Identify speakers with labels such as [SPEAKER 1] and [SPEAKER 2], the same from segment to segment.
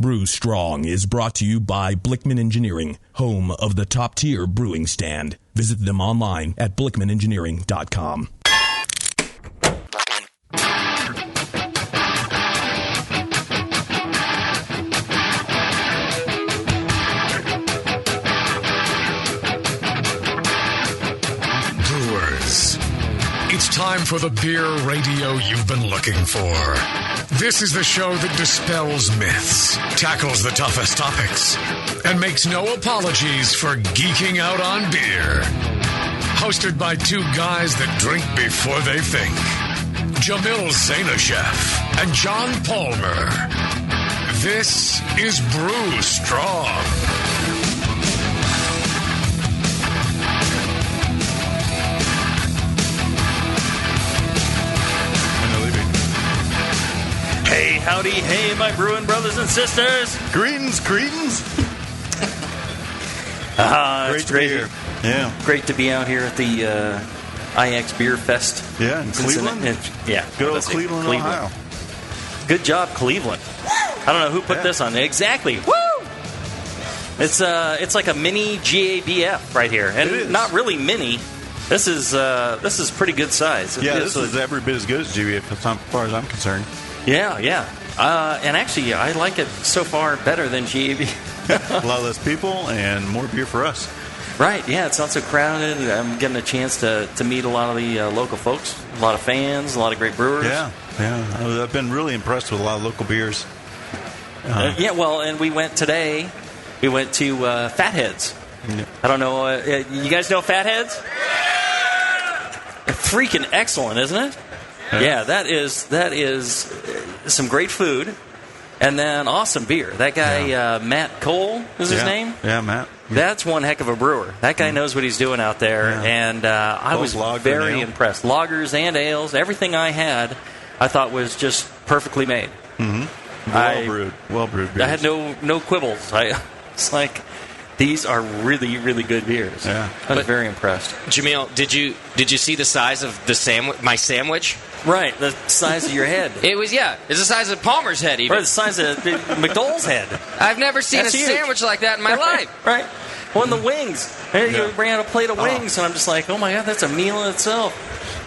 [SPEAKER 1] Brew Strong is brought to you by Blickman Engineering, home of the top-tier brewing stand. Visit them online at blickmanengineering.com.
[SPEAKER 2] Brewers, it's time for the beer radio you've been looking for. This is the show that dispels myths, tackles the toughest topics, and makes no apologies for geeking out on beer. Hosted by two guys that drink before they think. Jamil and John Palmer. This is Brew Strong.
[SPEAKER 3] Hey, howdy, hey, my brewing brothers and sisters.
[SPEAKER 4] Greetings.
[SPEAKER 3] It's great
[SPEAKER 4] here. Yeah.
[SPEAKER 3] Great to be out here at the IX Beer Fest.
[SPEAKER 4] Yeah, in Cleveland?
[SPEAKER 3] Yeah.
[SPEAKER 4] Good old Cleveland, Ohio.
[SPEAKER 3] Good job, Cleveland. I don't know who put this on. Exactly. Woo! It's like a mini GABF right here. And
[SPEAKER 4] it is.
[SPEAKER 3] Not really mini. This is pretty good size.
[SPEAKER 4] Yeah, this is every bit as good as GABF as far as I'm concerned.
[SPEAKER 3] Yeah. And actually, I like it so far better than GAB.
[SPEAKER 4] A lot less people and more beer for us.
[SPEAKER 3] Right, yeah, it's not so crowded. I'm getting a chance to meet a lot of the local folks, a lot of fans, a lot of great brewers.
[SPEAKER 4] Yeah. I've been really impressed with a lot of local beers.
[SPEAKER 3] And we went today. We went to Fatheads. Yeah. I don't know. You guys know Fatheads? Freaking excellent, isn't it? Yeah, that is some great food, and then awesome beer. That guy Matt Cole is his name.
[SPEAKER 4] Yeah, Matt.
[SPEAKER 3] That's one heck of a brewer. That guy knows what he's doing out there, and I was very impressed. Lagers and ales, everything I had, I thought was just perfectly made.
[SPEAKER 4] Mm-hmm. Well brewed beers.
[SPEAKER 3] I had no quibbles. It's like, these are really, really good beers.
[SPEAKER 4] Yeah.
[SPEAKER 3] I was very impressed.
[SPEAKER 5] Jamil, did you see the size of my sandwich?
[SPEAKER 3] Right, the size of your head.
[SPEAKER 5] It's the size of Palmer's head, even.
[SPEAKER 3] Or the size of McDowell's head.
[SPEAKER 5] I've never seen
[SPEAKER 3] That's
[SPEAKER 5] a
[SPEAKER 3] huge.
[SPEAKER 5] Sandwich like that in my life.
[SPEAKER 3] Right. Well, and the wings. You bring out a plate of wings, and I'm just like, oh my God, that's a meal in itself.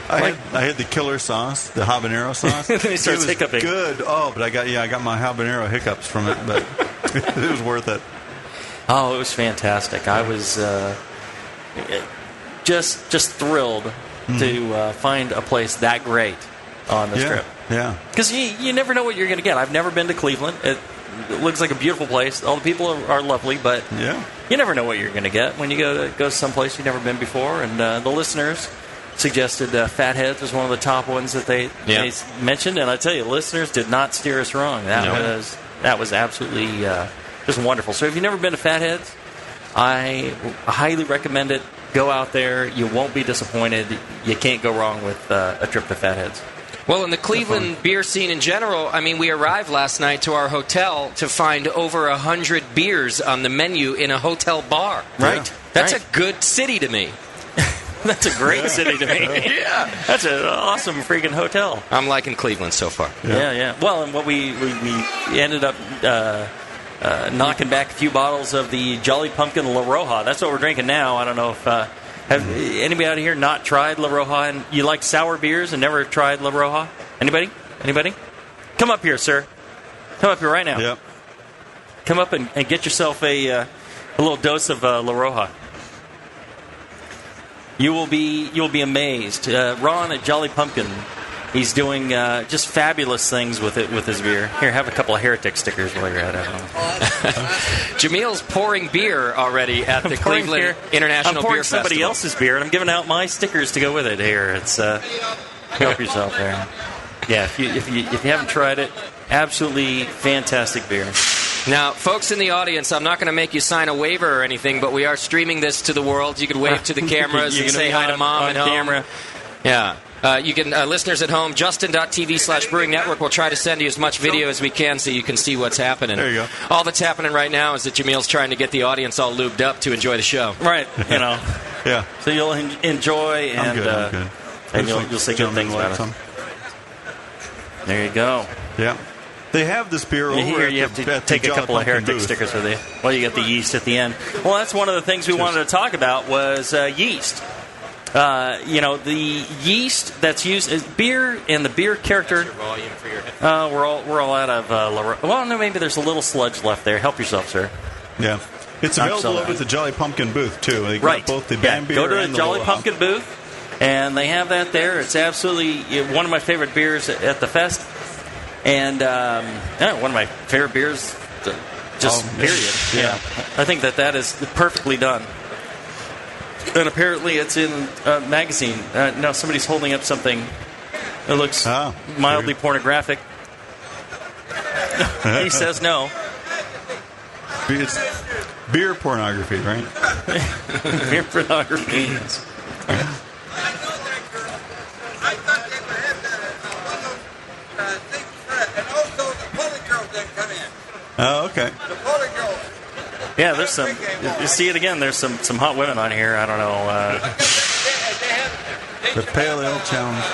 [SPEAKER 4] I had the killer sauce, the habanero sauce.
[SPEAKER 3] Then he starts hiccuping.
[SPEAKER 4] Good. Oh, but I got my habanero hiccups from it, but it was worth it.
[SPEAKER 3] Oh, it was fantastic. I was just thrilled to find a place that great on this trip.
[SPEAKER 4] Yeah.
[SPEAKER 3] Because you never know what you're going to get. I've never been to Cleveland. It looks like a beautiful place. All the people are lovely, but you never know what you're going to get when you go someplace you've never been before. And the listeners suggested Fatheads was one of the top ones that they mentioned. And I tell you, listeners did not steer us wrong. That was absolutely just wonderful. So if you've never been to Fatheads, I highly recommend it. Go out there. You won't be disappointed. You can't go wrong with a trip to Fatheads.
[SPEAKER 5] Well, in the Cleveland beer scene in general, I mean, we arrived last night to our hotel to find over 100 beers on the menu in a hotel bar.
[SPEAKER 3] Right.
[SPEAKER 5] That's a good city to me.
[SPEAKER 3] That's a great city to me. Yeah. That's an awesome freaking hotel.
[SPEAKER 5] I'm liking Cleveland so far.
[SPEAKER 3] Yeah. Well, and what we ended up knocking back a few bottles of the Jolly Pumpkin La Roja. That's what we're drinking now. I don't know if have anybody out here not tried La Roja, and you like sour beers and never tried La Roja? Anybody? Come up here, sir. Come up here right now.
[SPEAKER 4] Yep.
[SPEAKER 3] Come up and get yourself a little dose of La Roja. You will be amazed. Ron at Jolly Pumpkin, he's doing just fabulous things with his beer. Here, have a couple of heretic stickers while you're at it.
[SPEAKER 5] Jamil's pouring beer already at the Cleveland International Beer Festival.
[SPEAKER 3] I'm pouring somebody else's beer, and I'm giving out my stickers to go with it. Here, it's help yourself there. Yeah, if you haven't tried it, absolutely fantastic beer.
[SPEAKER 5] Now, folks in the audience, I'm not going to make you sign a waiver or anything, but we are streaming this to the world. You can wave to the cameras and say hi to Mom at home. Camera. Yeah. You can, listeners at home, justin.tv/Brewing Network will try to send you as much video as we can so you can see what's happening.
[SPEAKER 4] There you go.
[SPEAKER 5] All that's happening right now is that Jamil's trying to get the audience all lubed up to enjoy the show.
[SPEAKER 3] Right,
[SPEAKER 4] Yeah.
[SPEAKER 3] So you'll enjoy, and
[SPEAKER 4] I'm good.
[SPEAKER 3] And you'll say good things about it. There you go.
[SPEAKER 4] Yeah. They have this beer over
[SPEAKER 3] here. You have to take a couple of heretic stickers with you. Well, you got the yeast at the end. Well, that's one of the things we wanted to talk about was yeast. The yeast that's used is beer and the beer character.
[SPEAKER 5] Volume for your
[SPEAKER 3] we're all out of. Well, no, maybe there's a little sludge left there. Help yourself, sir.
[SPEAKER 4] Yeah, it's available over at the Jolly Pumpkin booth too. They
[SPEAKER 3] right.
[SPEAKER 4] got both the band beer
[SPEAKER 3] Go to
[SPEAKER 4] and
[SPEAKER 3] the Jolly
[SPEAKER 4] Loha.
[SPEAKER 3] Pumpkin booth, and they have that there. It's absolutely one of my favorite beers at the fest, and one of my favorite beers. Period. Yeah, I think that is perfectly done. And apparently it's in a magazine. No, somebody's holding up something that looks mildly pornographic. He says no.
[SPEAKER 4] It's beer pornography, right?
[SPEAKER 3] Beer pornography, yes.
[SPEAKER 4] Oh, okay.
[SPEAKER 3] Yeah, there's some. You see it again. There's some hot women on here. I don't know.
[SPEAKER 4] The Pale Ale Challenge.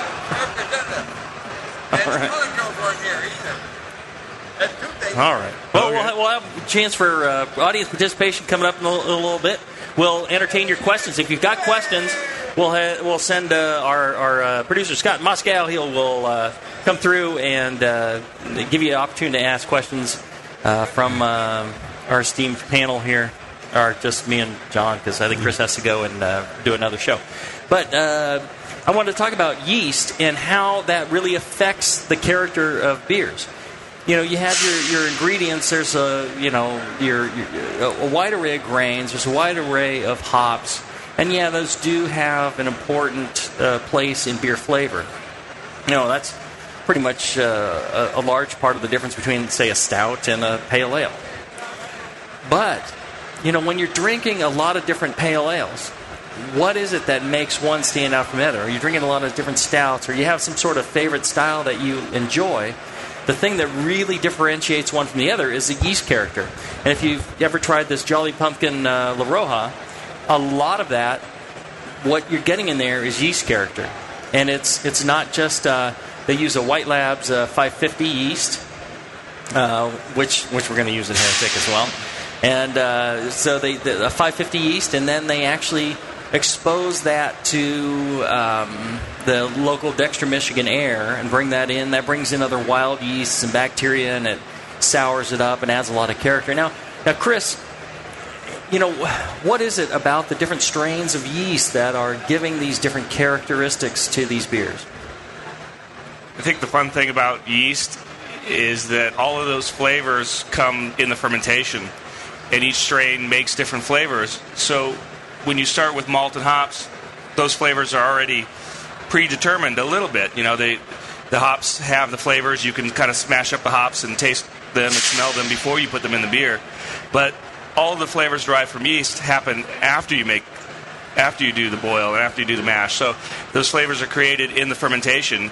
[SPEAKER 3] All right. Well, we'll have a chance for audience participation coming up in a little bit. We'll entertain your questions. If you've got questions, we'll send our producer Scott Moscow. Will come through and give you an opportunity to ask questions from our esteemed panel here, or just me and John, because I think Chris has to go and do another show. But I wanted to talk about yeast and how that really affects the character of beers. You have your ingredients. There's a wide array of grains. There's a wide array of hops, and those do have an important place in beer flavor. That's pretty much a large part of the difference between, say, a stout and a pale ale. But when you're drinking a lot of different pale ales, what is it that makes one stand out from the other? Are you drinking a lot of different stouts, or you have some sort of favorite style that you enjoy? The thing that really differentiates one from the other is the yeast character. And if you've ever tried this Jolly Pumpkin La Roja, a lot of that, what you're getting in there is yeast character. And it's not just, they use a White Labs 550 yeast, which we're going to use in Heretic as well. And so a 550 yeast, and then they actually expose that to the local Dexter, Michigan air and bring that in. That brings in other wild yeasts and bacteria, and it sours it up and adds a lot of character. Now, Chris, what is it about the different strains of yeast that are giving these different characteristics to these beers?
[SPEAKER 6] I think the fun thing about yeast is that all of those flavors come in the fermentation, and each strain makes different flavors. So when you start with malt and hops, those flavors are already predetermined a little bit. The hops have the flavors. You can kind of smash up the hops and taste them and smell them before you put them in the beer. But all of the flavors derived from yeast happen after you do the boil and after you do the mash. So those flavors are created in the fermentation,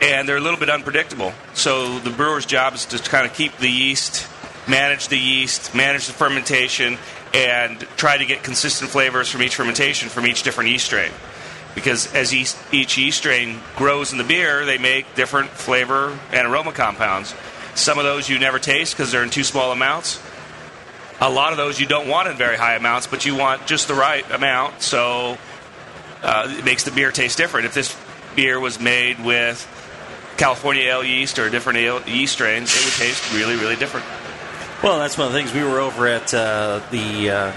[SPEAKER 6] and they're a little bit unpredictable. So the brewer's job is to kind of keep the yeast, manage the fermentation, and try to get consistent flavors from each fermentation from each different yeast strain. Because as each yeast strain grows in the beer, they make different flavor and aroma compounds. Some of those you never taste because they're in too small amounts. A lot of those you don't want in very high amounts, but you want just the right amount, so it makes the beer taste different. If this beer was made with California ale yeast or different ale yeast strains, it would taste really, really different.
[SPEAKER 3] Well, that's one of the things. We were over at the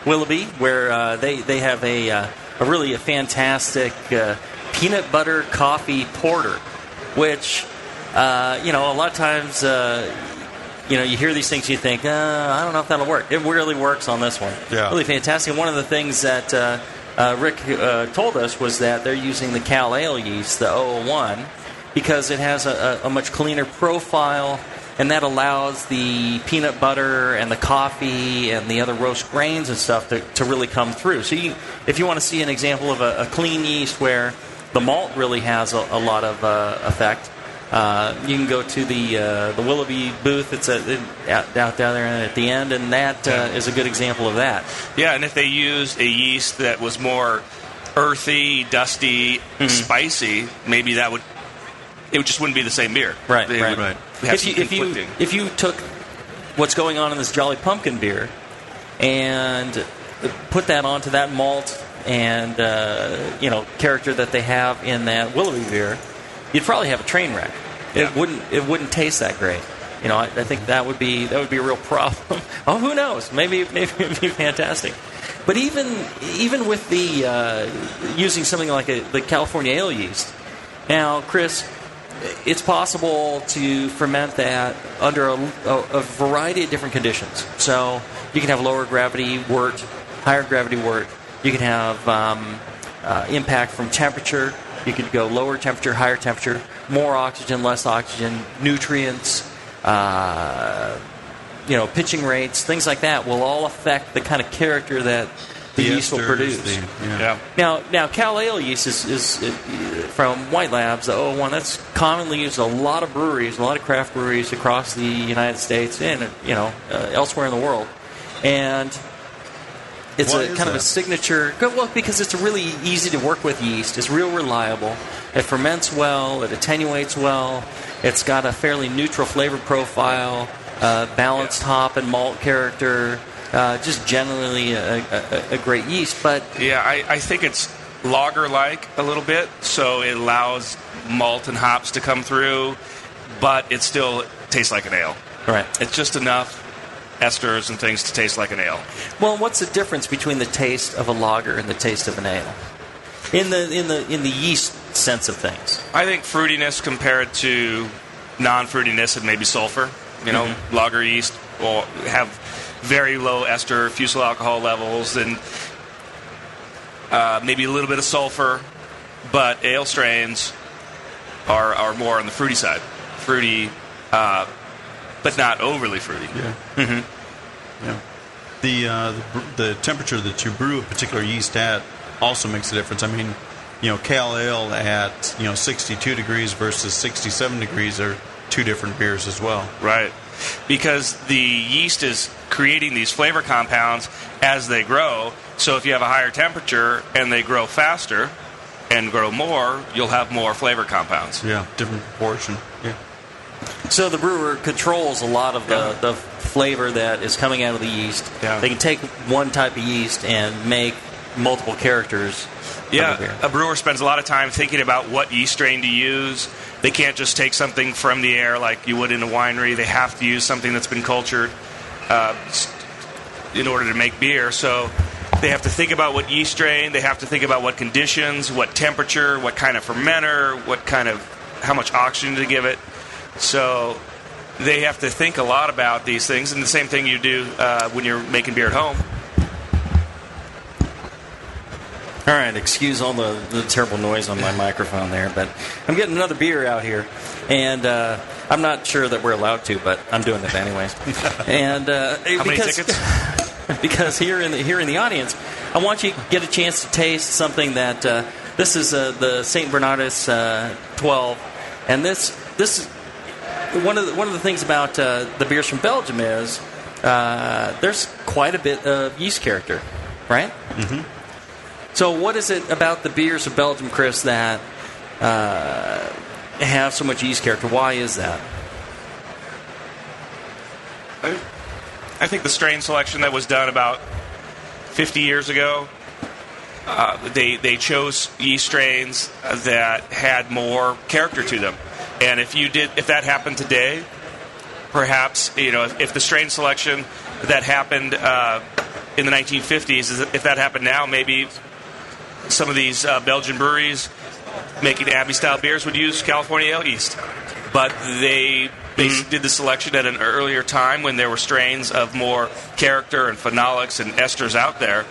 [SPEAKER 3] Willoughby, where they have a really fantastic peanut butter coffee porter, which a lot of times you hear these things, you think, I don't know if that'll work. It really works on this one.
[SPEAKER 4] Yeah.
[SPEAKER 3] Really fantastic. And one of the things that Rick told us was that they're using the Cal Ale yeast, the 001, because it has a much cleaner profile. And that allows the peanut butter and the coffee and the other roast grains and stuff to really come through. So if you want to see an example of a clean yeast where the malt really has a lot of effect, you can go to the Willoughby booth. It's out there at the end, and that is a good example of that.
[SPEAKER 6] Yeah, and if they used a yeast that was more earthy, dusty, spicy, maybe that would it just wouldn't be the same beer.
[SPEAKER 3] Right.
[SPEAKER 6] They would have some conflicting.
[SPEAKER 3] If you took what's going on in this Jolly Pumpkin beer and put that onto that malt and character that they have in that Willoughby beer, you'd probably have a train wreck.
[SPEAKER 6] Yeah.
[SPEAKER 3] It wouldn't taste that great. I think that would be a real problem. Oh, who knows? Maybe it'd be fantastic. But even with the using something like the California ale yeast, now, Chris, it's possible to ferment that under a variety of different conditions. So you can have lower gravity wort, higher gravity wort. You can have impact from temperature. You could go lower temperature, higher temperature, more oxygen, less oxygen, nutrients, pitching rates, things like that will all affect the kind of character that the yeast will produce. Now, Cal Ale yeast is from White Labs, the 001. That's commonly used in a lot of breweries, a lot of craft breweries across the United States and elsewhere in the world. And it's kind of a signature. Well, because it's really easy to work with yeast. It's real reliable. It ferments well. It attenuates well. It's got a fairly neutral flavor profile, balanced hop and malt character. Just generally a great yeast. But
[SPEAKER 6] I think it's lager-like a little bit, so it allows malt and hops to come through, but it still tastes like an ale.
[SPEAKER 3] Right.
[SPEAKER 6] It's just enough esters and things to taste like an ale.
[SPEAKER 3] Well, what's the difference between the taste of a lager and the taste of an ale? In the yeast sense of things.
[SPEAKER 6] I think fruitiness compared to non-fruitiness and maybe sulfur. Lager yeast will have very low ester fusel alcohol levels and maybe a little bit of sulfur, but ale strains are more on the fruity side. Fruity, but not overly fruity.
[SPEAKER 4] Yeah. Mm-hmm. Yeah. The temperature that you brew a particular yeast at also makes a difference. I mean, Cal Ale at 62 degrees versus 67 degrees are two different beers as well.
[SPEAKER 6] Right. Because the yeast is creating these flavor compounds as they grow. So if you have a higher temperature and they grow faster and grow more, you'll have more flavor compounds.
[SPEAKER 4] Yeah, different proportion. Yeah.
[SPEAKER 3] So the brewer controls a lot of the flavor that is coming out of the yeast.
[SPEAKER 6] Yeah.
[SPEAKER 3] They can take one type of yeast and make multiple characters.
[SPEAKER 6] Yeah, a brewer spends a lot of time thinking about what yeast strain to use. They can't just take something from the air like you would in a winery. They have to use something that's been cultured in order to make beer. So they have to think about what yeast strain. They have to think about what conditions, what temperature, what kind of fermenter, how much oxygen to give it. So they have to think a lot about these things. And the same thing you do when you're making beer at home.
[SPEAKER 3] All right, excuse all the terrible noise on my microphone there, but I'm getting another beer out here, and I'm not sure that we're allowed to, but I'm doing it anyways. And
[SPEAKER 6] how many tickets?
[SPEAKER 3] Because here in the audience, I want you to get a chance to taste something that this is the St. Bernardus 12, and this is one of the things about the beers from Belgium is there's quite a bit of yeast character, right? Mm-hmm. So what is it about the beers of Belgium, Chris, that have so much yeast character? Why is that?
[SPEAKER 6] I think the strain selection that was done about 50 years ago, they chose yeast strains that had more character to them. And if that happened today, perhaps, if the strain selection that happened in the 1950s, if that happened now, maybe some of these Belgian breweries making Abbey-style beers would use California ale yeast. But they did the selection at an earlier time when there were strains of more character and phenolics and esters out there.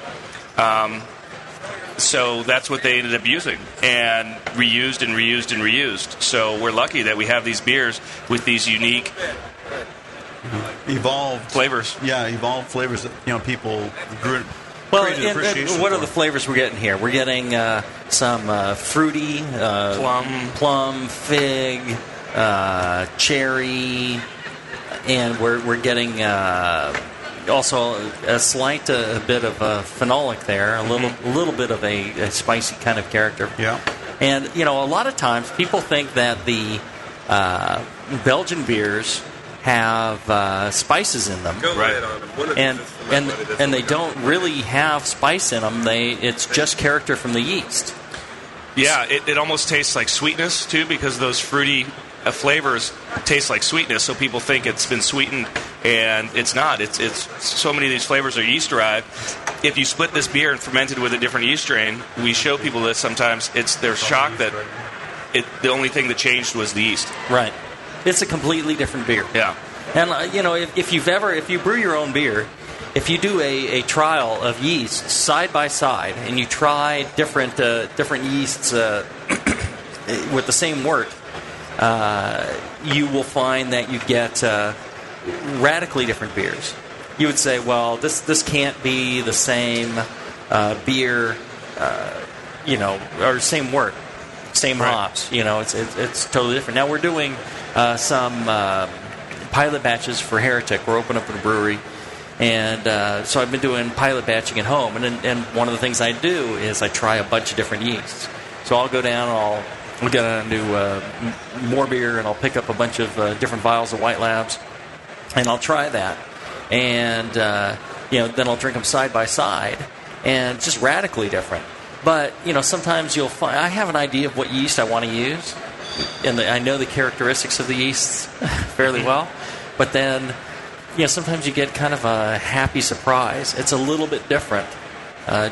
[SPEAKER 6] So that's what they ended up using and reused and reused and reused. So we're lucky that we have these beers with these unique
[SPEAKER 4] evolved
[SPEAKER 6] flavors.
[SPEAKER 4] Yeah, evolved flavors that people grew.
[SPEAKER 3] Well, and what are the flavors we're getting here? We're getting some fruity, plum, fig, cherry, and we're getting also a slight bit of phenolic there, a little bit of a spicy kind of character.
[SPEAKER 4] Yeah.
[SPEAKER 3] And a lot of times people think that the Belgian beers have spices in them, and they don't really have spice in them. It's just character from the yeast.
[SPEAKER 6] Yeah, it almost tastes like sweetness too, because those fruity flavors taste like sweetness. So people think it's been sweetened, and it's not. It's so many of these flavors are yeast derived. If you split this beer and ferment it with a different yeast strain, we show people this sometimes. They're shocked that the only thing that changed was the yeast.
[SPEAKER 3] Right. It's a completely different beer.
[SPEAKER 6] Yeah.
[SPEAKER 3] And if you brew your own beer, if you do a trial of yeast side by side and you try different yeasts with the same wort, you will find that you get radically different beers. You would say, well, this can't be the same beer, or same wort, same hops. It's totally different. Now we're doing some pilot batches for Heretic. We're opening up a brewery, and so I've been doing pilot batching at home. And one of the things I do is I try a bunch of different yeasts. So I'll go down, I'll get on to more beer, and I'll pick up a bunch of different vials of White Labs, and I'll try that. And then I'll drink them side by side, and just radically different. But sometimes you'll find I have an idea of what yeast I want to use, and I know the characteristics of the yeasts fairly well. But then, sometimes you get kind of a happy surprise. It's a little bit different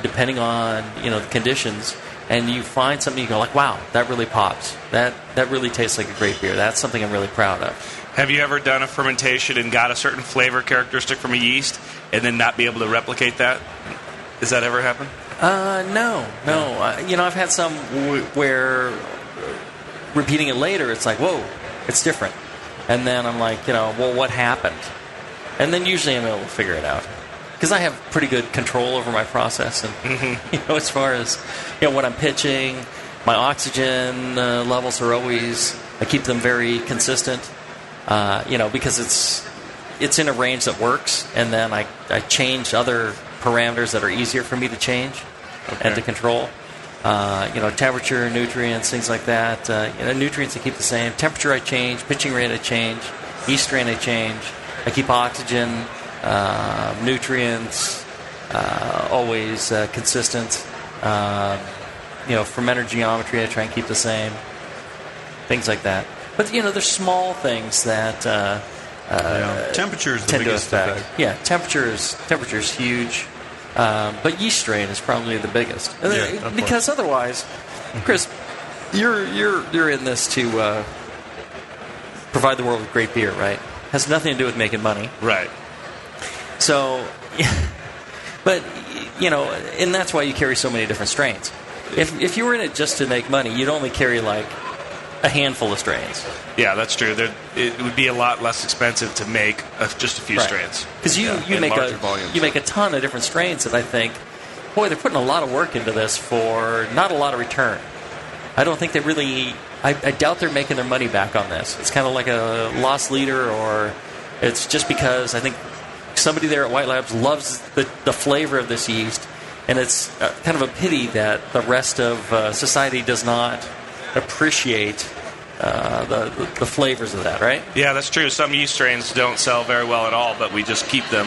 [SPEAKER 3] depending on the conditions, and you find something you go like, wow, that really pops. That really tastes like a great beer. That's something I'm really proud of.
[SPEAKER 6] Have you ever done a fermentation and got a certain flavor characteristic from a yeast and then not be able to replicate that? Does that ever happen?
[SPEAKER 3] No. I've had some where repeating it later, it's like, whoa, it's different. And then I'm like, well, what happened? And then usually I'm able to figure it out. Because I have pretty good control over my process. And, as far as, what I'm pitching, my oxygen levels are always, I keep them very consistent. Because it's in a range that works, and then I change other parameters that are easier for me to change and to control. Temperature, nutrients, things like that. Nutrients I keep the same. Temperature I change. Pitching rate I change. Yeast strain I change. I keep oxygen, nutrients, always consistent. Fermenter geometry I try and keep the same. Things like that. But, there's small things that
[SPEAKER 4] temperature is the
[SPEAKER 3] tend to
[SPEAKER 4] biggest
[SPEAKER 3] affect.
[SPEAKER 4] effect.
[SPEAKER 3] Yeah, temperature is huge. But yeast strain is probably the biggest. Because otherwise, Chris, you're in this to provide the world with great beer, right? Has nothing to do with making money.
[SPEAKER 6] Right.
[SPEAKER 3] So, but, and that's why you carry so many different strains. If you were in it just to make money, you'd only carry like a handful of strains.
[SPEAKER 6] Yeah, that's true. It would be a lot less expensive to make just a few strains.
[SPEAKER 3] Because you make a ton of different strains that I think, boy, they're putting a lot of work into this for not a lot of return. I don't think they really... I doubt they're making their money back on this. It's kind of like a lost leader, or it's just because I think somebody there at White Labs loves the flavor of this yeast, and it's kind of a pity that the rest of society does not appreciate the flavors of that, right?
[SPEAKER 6] Yeah, that's true. Some yeast strains don't sell very well at all, but we just keep them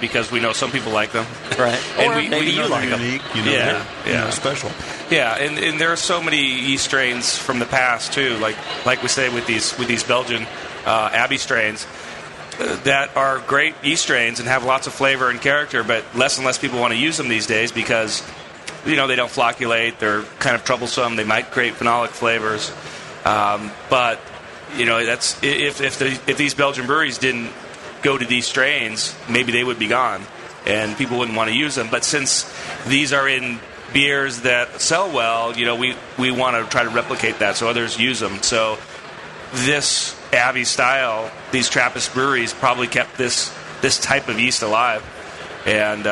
[SPEAKER 6] because we know some people like them.
[SPEAKER 3] Right.
[SPEAKER 6] And
[SPEAKER 3] or maybe you like them.
[SPEAKER 4] Unique, special.
[SPEAKER 6] Yeah, and there are so many yeast strains from the past too, like we say with these Belgian Abbey strains that are great yeast strains and have lots of flavor and character, but less and less people want to use them these days because they don't flocculate. They're kind of troublesome. They might create phenolic flavors. But that's if these Belgian breweries didn't go to these strains, maybe they would be gone, and people wouldn't want to use them. But since these are in beers that sell well, we want to try to replicate that so others use them. So this Abbey style, these Trappist breweries probably kept this type of yeast alive, and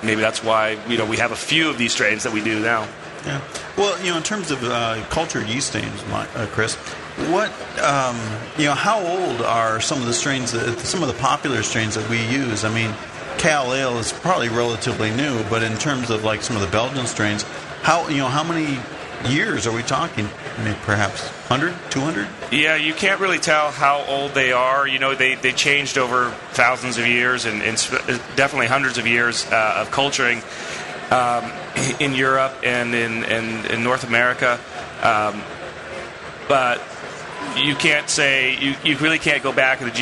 [SPEAKER 6] maybe that's why we have a few of these strains that we do now.
[SPEAKER 4] Yeah. Well, in terms of cultured yeast strains, Chris, what how old are some of the strains, some of the popular strains that we use? I mean, Cal Ale is probably relatively new, but in terms of like some of the Belgian strains, how many years are we talking? Maybe perhaps 100, 200?
[SPEAKER 6] Yeah, you can't really tell how old they are. You know, they changed over thousands of years and definitely hundreds of years of culturing in Europe and in North America. But you can't say, you really can't go back in the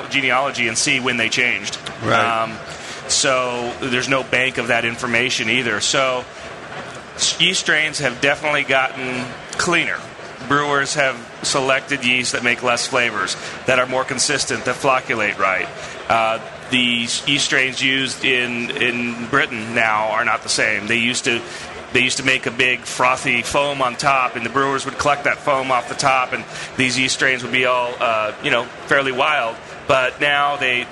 [SPEAKER 6] genealogy and see when they changed.
[SPEAKER 4] Right.
[SPEAKER 6] So there's no bank of that information either. So yeast strains have definitely gotten cleaner. Brewers have selected yeast that make less flavors, that are more consistent, that flocculate right. The yeast strains used in Britain now are not the same. They used to make a big frothy foam on top, and the brewers would collect that foam off the top, and these yeast strains would be all fairly wild. But now they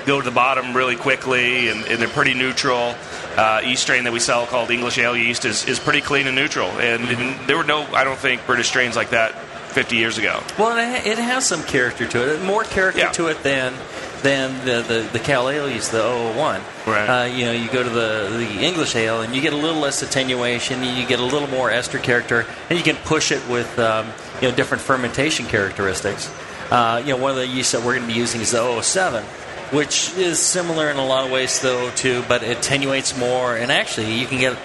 [SPEAKER 6] go to the bottom really quickly, and they're pretty neutral. Yeast strain that we sell called English ale yeast is pretty clean and neutral, and there were no, I don't think, British strains like that 50 years ago.
[SPEAKER 3] Well, it has some character to it, more character to it than the Cal Ale yeast, the 001.
[SPEAKER 6] Right.
[SPEAKER 3] You go to the English ale, and you get a little less attenuation, you get a little more ester character, and you can push it with different fermentation characteristics. One of the yeasts that we're going to be using is the 007, which is similar in a lot of ways, though, too, but it attenuates more, and actually you can get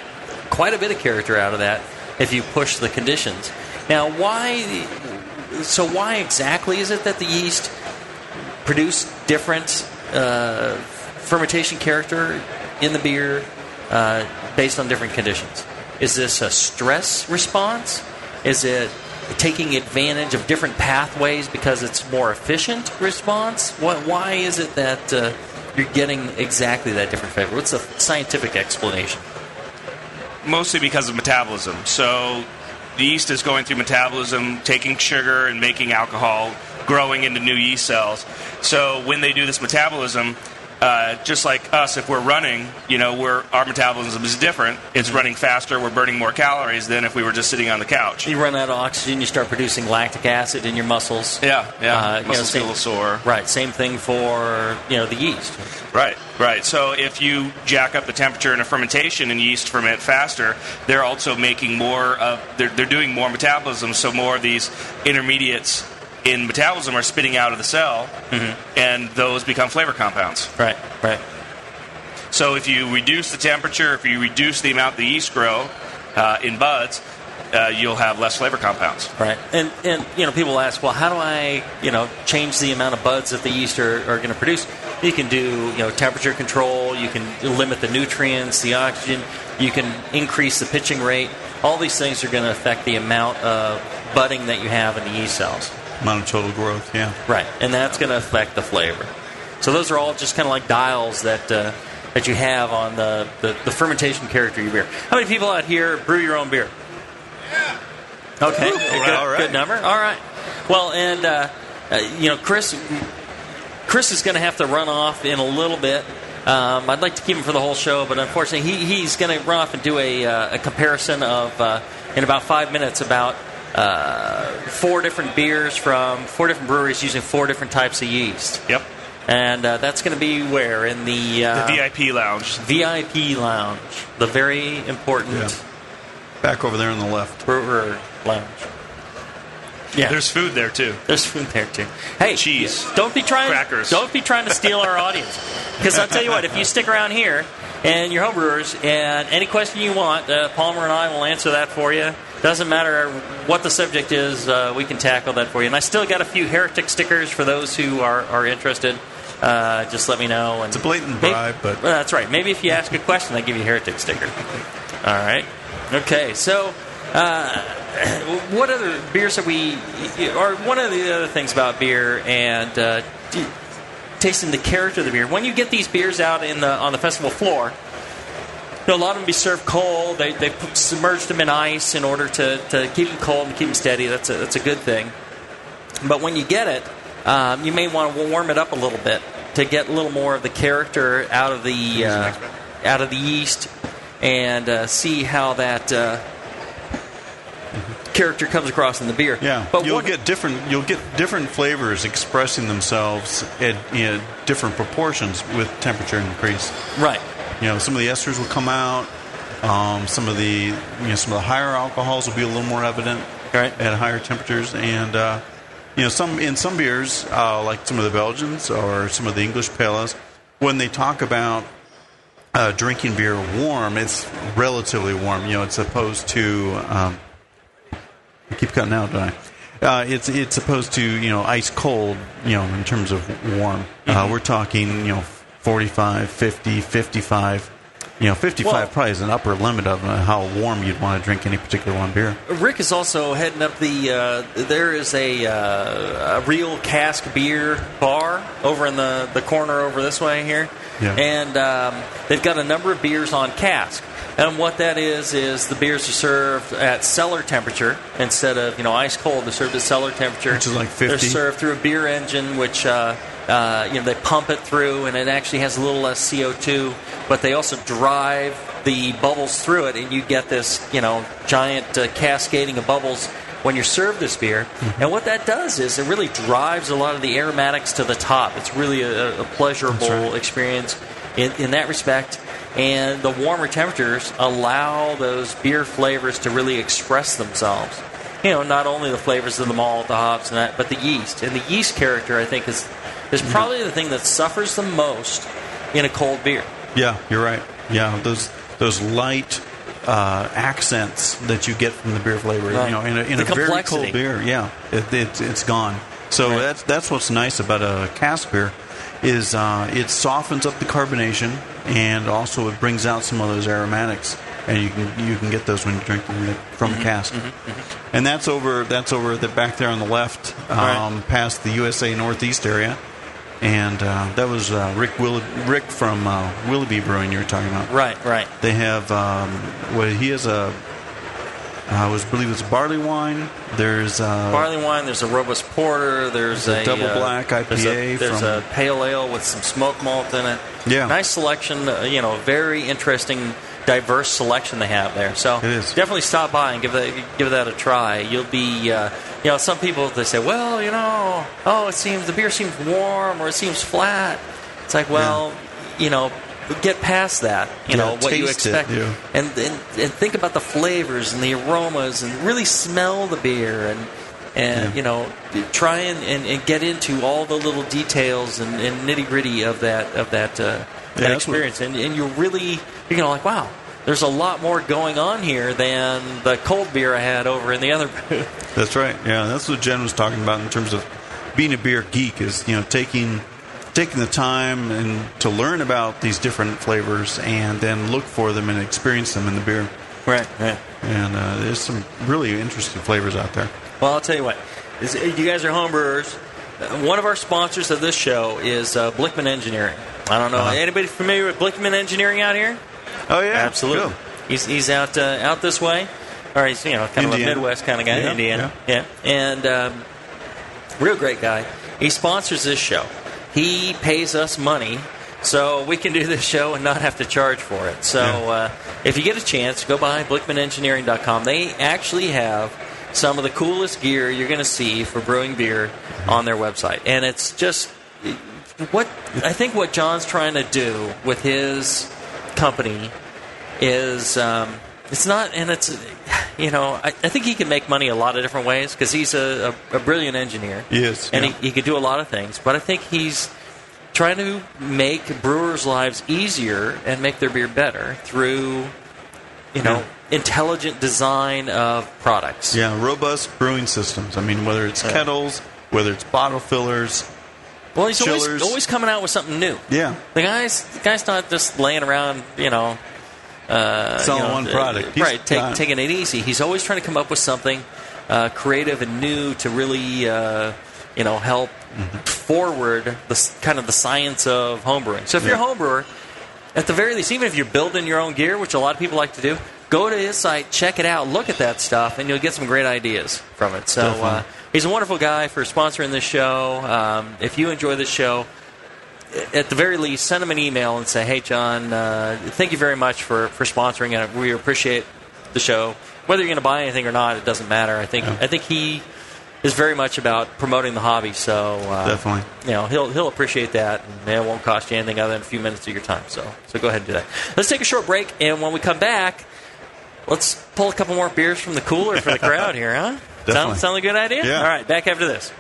[SPEAKER 3] quite a bit of character out of that if you push the conditions. Now, why exactly is it that the yeast produce different fermentation character in the beer based on different conditions? Is this a stress response? Is it taking advantage of different pathways because it's more efficient response? Why is it that you're getting exactly that different flavor? What's the scientific explanation?
[SPEAKER 6] Mostly because of metabolism. So the yeast is going through metabolism, taking sugar and making alcohol, growing into new yeast cells. So when they do this metabolism, just like us, if we're running, our metabolism is different. It's running faster. We're burning more calories than if we were just sitting on the couch.
[SPEAKER 3] You run out of oxygen, you start producing lactic acid in your muscles.
[SPEAKER 6] Yeah. Muscles feel a little sore.
[SPEAKER 3] Right. Same thing for the yeast.
[SPEAKER 6] Right. So if you jack up the temperature in a fermentation and yeast ferment faster, they're also making more of. They're doing more metabolism. So more of these intermediates in metabolism are spitting out of the cell, and those become flavor compounds.
[SPEAKER 3] Right.
[SPEAKER 6] So if you reduce the temperature, if you reduce the amount the yeast grow in buds, you'll have less flavor compounds.
[SPEAKER 3] Right. And people ask, well, how do I change the amount of buds that the yeast are going to produce? You can do temperature control. You can limit the nutrients, the oxygen. You can increase the pitching rate. All these things are going to affect the amount of budding that you have in the yeast cells.
[SPEAKER 4] Amount of total growth, yeah.
[SPEAKER 3] Right, and that's going to affect the flavor. So those are all just kind of like dials that you have on the fermentation character of your beer. How many people out here brew your own beer?
[SPEAKER 7] Yeah.
[SPEAKER 3] Okay,
[SPEAKER 4] Right.
[SPEAKER 3] Good number. All right. Well, and Chris is going to have to run off in a little bit. I'd like to keep him for the whole show, but unfortunately, he's going to run off and do a comparison of in about 5 minutes about 4 different beers from 4 different breweries using 4 different types of yeast.
[SPEAKER 6] Yep.
[SPEAKER 3] And that's going to be where? In the
[SPEAKER 6] VIP lounge.
[SPEAKER 3] VIP lounge. The very important...
[SPEAKER 4] Back over there on the left.
[SPEAKER 3] Brewer lounge. Yeah.
[SPEAKER 6] There's food there, too.
[SPEAKER 3] There's food there, too. Hey,
[SPEAKER 6] cheese.
[SPEAKER 3] Crackers. Don't be trying to steal our audience. Because I'll tell you what, if you stick around here and you're homebrewers, and any question you want, Palmer and I will answer that for you. Doesn't matter what the subject is, we can tackle that for you. And I still got a few heretic stickers for those who are interested. Just let me know. And
[SPEAKER 4] it's a blatant bribe, but...
[SPEAKER 3] That's right. Maybe if you ask a question, I give you a heretic sticker. All right. Okay, so what other beers have we... Or one of the other things about beer and tasting the character of the beer. When you get these beers out on the festival floor... A lot of them be served cold. They submerged them in ice in order to keep them cold and keep them steady. That's a good thing. But when you get it, you may want to warm it up a little bit to get a little more of the character out of the yeast and see how that character comes across in the beer.
[SPEAKER 4] Yeah, but you'll get different flavors expressing themselves in different proportions with temperature increase.
[SPEAKER 3] Right.
[SPEAKER 4] Some of the esters will come out Some of the higher alcohols will be a little more evident at higher temperatures, and some beers, like some of the Belgians or some of the English pale ales, when they talk about drinking beer warm, it's relatively warm. It's opposed to I keep cutting out, don't I? It's opposed to ice cold. In terms of warm, we're talking 45, 50, 55. 55 probably is an upper limit of how warm you'd want to drink any particular one beer.
[SPEAKER 3] Rick is also heading up there is a real cask beer bar over in the corner over this way here.
[SPEAKER 4] Yeah.
[SPEAKER 3] And they've got a number of beers on cask. And what that is the beers are served at cellar temperature instead of ice cold. They're served at cellar temperature,
[SPEAKER 4] which is like 50.
[SPEAKER 3] They're served through a beer engine, which they pump it through, and it actually has a little less CO2. But they also drive the bubbles through it, and you get this giant cascading of bubbles when you're served this beer. Mm-hmm. And what that does is it really drives a lot of the aromatics to the top. It's really a pleasurable experience in that respect. And the warmer temperatures allow those beer flavors to really express themselves. Not only the flavors of the malt, the hops, and that, but the yeast. And the yeast character, I think, is probably the thing that suffers the most in a cold beer.
[SPEAKER 4] Yeah, you're right. Yeah, those light accents that you get from the beer flavor, in a very cold beer, it's gone. So that's what's nice about a cask beer is it softens up the carbonation, and also it brings out some of those aromatics, and you can get those when you're drinking it from a cask. Mm-hmm. And that's over back there on the left, past the USA Northeast area. And that was Rick from Willoughby Brewing you were talking about.
[SPEAKER 3] Right.
[SPEAKER 4] They have he has I believe it's barley wine. There's
[SPEAKER 3] barley wine. There's a robust porter. There's a
[SPEAKER 4] double black IPA.
[SPEAKER 3] There's a pale ale with some smoked malt in it.
[SPEAKER 4] Yeah,
[SPEAKER 3] nice selection. Very interesting, diverse selection they have there. So
[SPEAKER 4] it is.
[SPEAKER 3] Definitely stop by and give that a try. You'll be. Some people, they say, well, the beer seems warm or it seems flat. It's like, get past that, what you expect. And think about the flavors and the aromas and really smell the beer and try and get into all the little details and nitty-gritty of that experience. And you're like, wow. There's a lot more going on here than the cold beer I had over in the other booth.
[SPEAKER 4] That's right. Yeah, that's what Jen was talking about in terms of being a beer geek is, taking the time and to learn about these different flavors and then look for them and experience them in the beer.
[SPEAKER 3] Right.
[SPEAKER 4] And there's some really interesting flavors out there.
[SPEAKER 3] Well, I'll tell you what. You guys are homebrewers. One of our sponsors of this show is Blickman Engineering. I don't know. Anybody familiar with Blickman Engineering out here?
[SPEAKER 4] Oh, yeah.
[SPEAKER 3] Absolutely.
[SPEAKER 4] Cool.
[SPEAKER 3] He's out this way. Or he's, kind of a Midwest kind of guy, Indiana. Yeah. And real great guy. He sponsors this show. He pays us money so we can do this show and not have to charge for it. So if you get a chance, go by BlickmanEngineering.com. They actually have some of the coolest gear you're going to see for brewing beer on their website. And it's just I think what John's trying to do with his company is it's not, and it's I think he can make money a lot of different ways because he's a brilliant engineer.
[SPEAKER 4] He is,
[SPEAKER 3] and he could do a lot of things. But I think he's trying to make brewers' lives easier and make their beer better through intelligent design of products.
[SPEAKER 4] Yeah, robust brewing systems. I mean, whether it's kettles, whether it's bottle fillers.
[SPEAKER 3] Well, he's always coming out with something new.
[SPEAKER 4] Yeah.
[SPEAKER 3] The guy's not just laying around,
[SPEAKER 4] selling one product.
[SPEAKER 3] Taking it easy. He's always trying to come up with something creative and new to really, help forward the science of homebrewing. So if you're a homebrewer, at the very least, even if you're building your own gear, which a lot of people like to do, go to his site, check it out, look at that stuff, and you'll get some great ideas from it. So he's a wonderful guy for sponsoring this show. If you enjoy this show, at the very least, send him an email and say, hey, John, thank you very much for sponsoring it. We appreciate the show. Whether you're going to buy anything or not, it doesn't matter. I think he is very much about promoting the hobby. So
[SPEAKER 4] definitely,
[SPEAKER 3] he'll appreciate that, and it won't cost you anything other than a few minutes of your time. So go ahead and do that. Let's take a short break, and when we come back, let's pull a couple more beers from the cooler for the crowd here, huh? Sound like a good idea?
[SPEAKER 4] Yeah.
[SPEAKER 3] All right, back after this.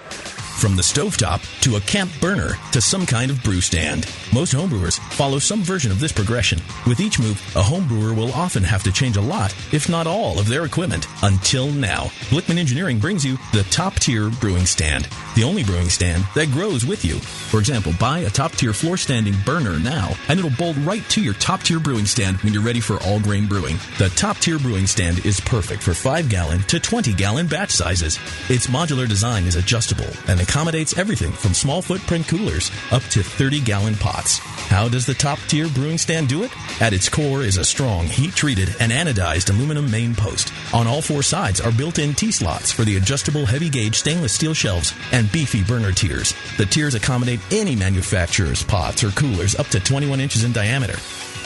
[SPEAKER 1] From the stovetop to a camp burner to some kind of brew stand, most homebrewers follow some version of this progression. With each move, a homebrewer will often have to change a lot, if not all, of their equipment. Until now, Blickman Engineering brings you the top-tier brewing stand, the only brewing stand that grows with you. For example, buy a top-tier floor-standing burner now, and it'll bolt right to your top-tier brewing stand when you're ready for all-grain brewing. The top-tier brewing stand is perfect for 5-gallon to 20-gallon batch sizes. Its modular design is adjustable and accommodates everything from small footprint coolers up to 30-gallon pots. How does the top-tier brewing stand do it? At its core is a strong, heat-treated and anodized aluminum main post. On all 4 sides are built-in T-slots for the adjustable heavy-gauge stainless steel shelves and beefy burner tiers. The tiers accommodate any manufacturer's pots or coolers up to 21 inches in diameter.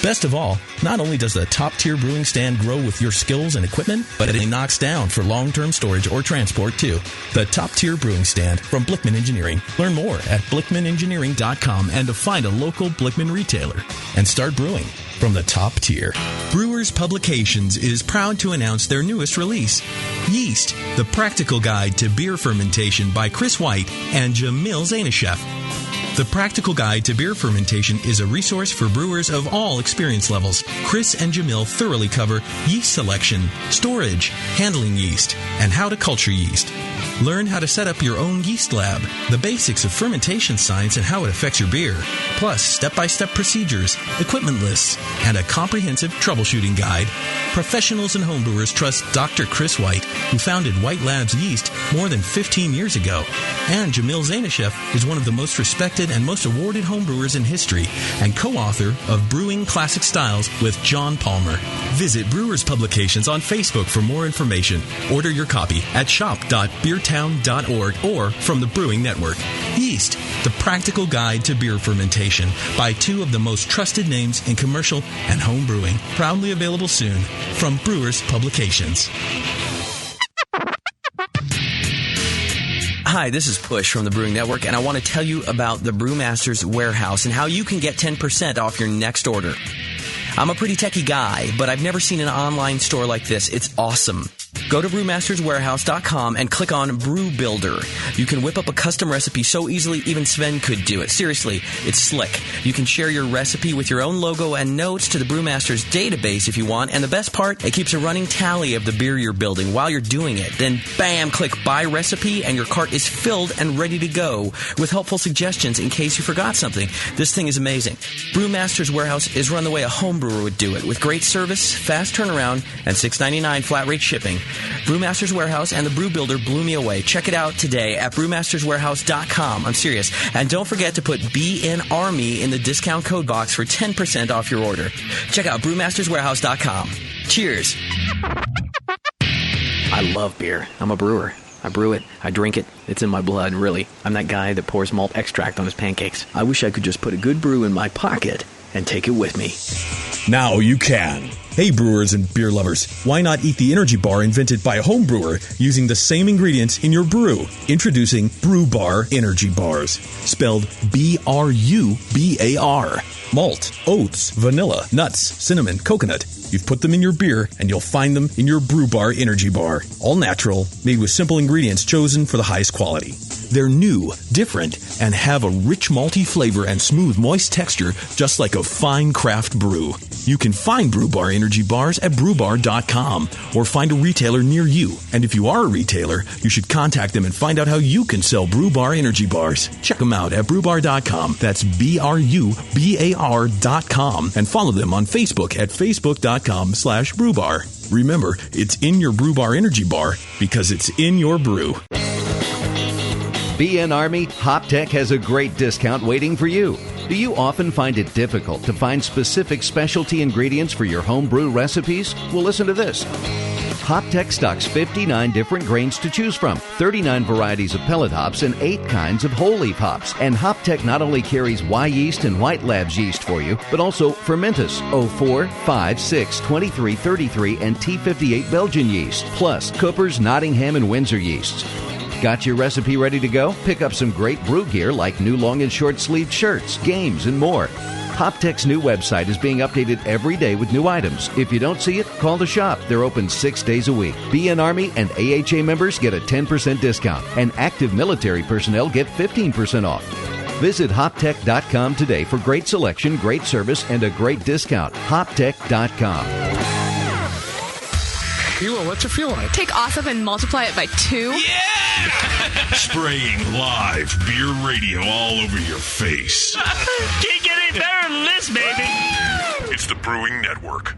[SPEAKER 1] Best of all, not only does the top-tier brewing stand grow with your skills and equipment, but it knocks down for long-term storage or transport, too. The top-tier brewing stand from Blickman Engineering. Learn more at blickmanengineering.com and to find a local Blickman retailer. And start brewing from the top tier. Brewers Publications is proud to announce their newest release, Yeast, the Practical Guide to Beer Fermentation by Chris White and Jamil Zainasheff. The Practical Guide to Beer Fermentation is a resource for brewers of all experience levels. Chris and Jamil thoroughly cover yeast selection, storage, handling yeast, and how to culture yeast. Learn how to set up your own yeast lab, the basics of fermentation science and how it affects your beer, plus step-by-step procedures, equipment lists, and a comprehensive troubleshooting guide. Professionals and homebrewers trust Dr. Chris White, who founded White Labs Yeast more than 15 years ago. And Jamil Zainasheff is one of the most respected and most awarded homebrewers in history and co-author of Brewing Classic Styles with John Palmer. Visit Brewers Publications on Facebook for more information. Order your copy at shop.beertown.org or from the Brewing Network. Yeast, the Practical Guide to Beer Fermentation by 2 of the most trusted names in commercial and home brewing. Proudly available soon from Brewers Publications.
[SPEAKER 7] Hi, this is Push from the Brewing Network, and I want to tell you about the Brewmaster's Warehouse and how you can get 10% off your next order. I'm a pretty techie guy, but I've never seen an online store like this. It's awesome. Go to brewmasterswarehouse.com and click on Brew Builder. You can whip up a custom recipe so easily even Sven could do it. Seriously, it's slick. You can share your recipe with your own logo and notes to the Brewmaster's database if you want. And the best part, it keeps a running tally of the beer you're building while you're doing it. Then, bam, click Buy Recipe, and your cart is filled and ready to go with helpful suggestions in case you forgot something. This thing is amazing. Brewmaster's Warehouse is run the way a home brewer would do it, with great service, fast turnaround, and $6.99 flat rate shipping. Brewmaster's Warehouse and the Brew Builder blew me away. Check it out today at brewmasterswarehouse.com. I'm serious. And don't forget to put BNARMY in the discount code box for 10% off your order. Check out brewmasterswarehouse.com. Cheers. I love beer. I'm a brewer. I brew it. I drink it. It's in my blood, really. I'm that guy that pours malt extract on his pancakes. I wish I could just put a good brew in my pocket and take it with me.
[SPEAKER 1] Now you can. Hey brewers and beer lovers, why not eat the energy bar invented by a home brewer using the same ingredients in your brew? Introducing Brew Bar Energy Bars, spelled B-R-U-B-A-R. Malt, oats, vanilla, nuts, cinnamon, coconut. You've put them in your beer, and you'll find them in your Brew Bar Energy Bar. All natural, made with simple ingredients chosen for the highest quality. They're new, different, and have a rich malty flavor and smooth, moist texture, just like a fine craft brew. You can find Brew Bar Energy Bars at brewbar.com or find a retailer near you. And if you are a retailer, you should contact them and find out how you can sell Brew Bar Energy Bars. Check them out at brewbar.com. That's BRUBAR.com. And follow them on Facebook at facebook.com/brewbar. Remember, it's in your Brew Bar Energy Bar because it's in your brew.
[SPEAKER 8] BN Army, HopTech has a great discount waiting for you. Do you often find it difficult to find specific specialty ingredients for your home brew recipes? Well, listen to this. HopTech stocks 59 different grains to choose from, 39 varieties of pellet hops, and 8 kinds of whole leaf hops. And HopTech not only carries Y yeast and White Labs yeast for you, but also Fermentus, 04, 5, 6, 23, 33, and T58 Belgian yeast, plus Cooper's, Nottingham, and Windsor yeasts. Got your recipe ready to go? Pick up some great brew gear like new long and short sleeved shirts, games, and more. HopTech's new website is being updated every day with new items. If you don't see it, call the shop. They're open 6 days a week. BN Army and AHA members get a 10% discount, and active military personnel get 15% off. Visit HopTech.com today for great selection, great service, and a great discount. HopTech.com.
[SPEAKER 2] Hilo, what's it feel like?
[SPEAKER 9] Take awesome and multiply it by 2.
[SPEAKER 10] Yeah! Spraying live beer radio all over your face.
[SPEAKER 11] Can't get any better than this, baby.
[SPEAKER 10] It's the Brewing Network.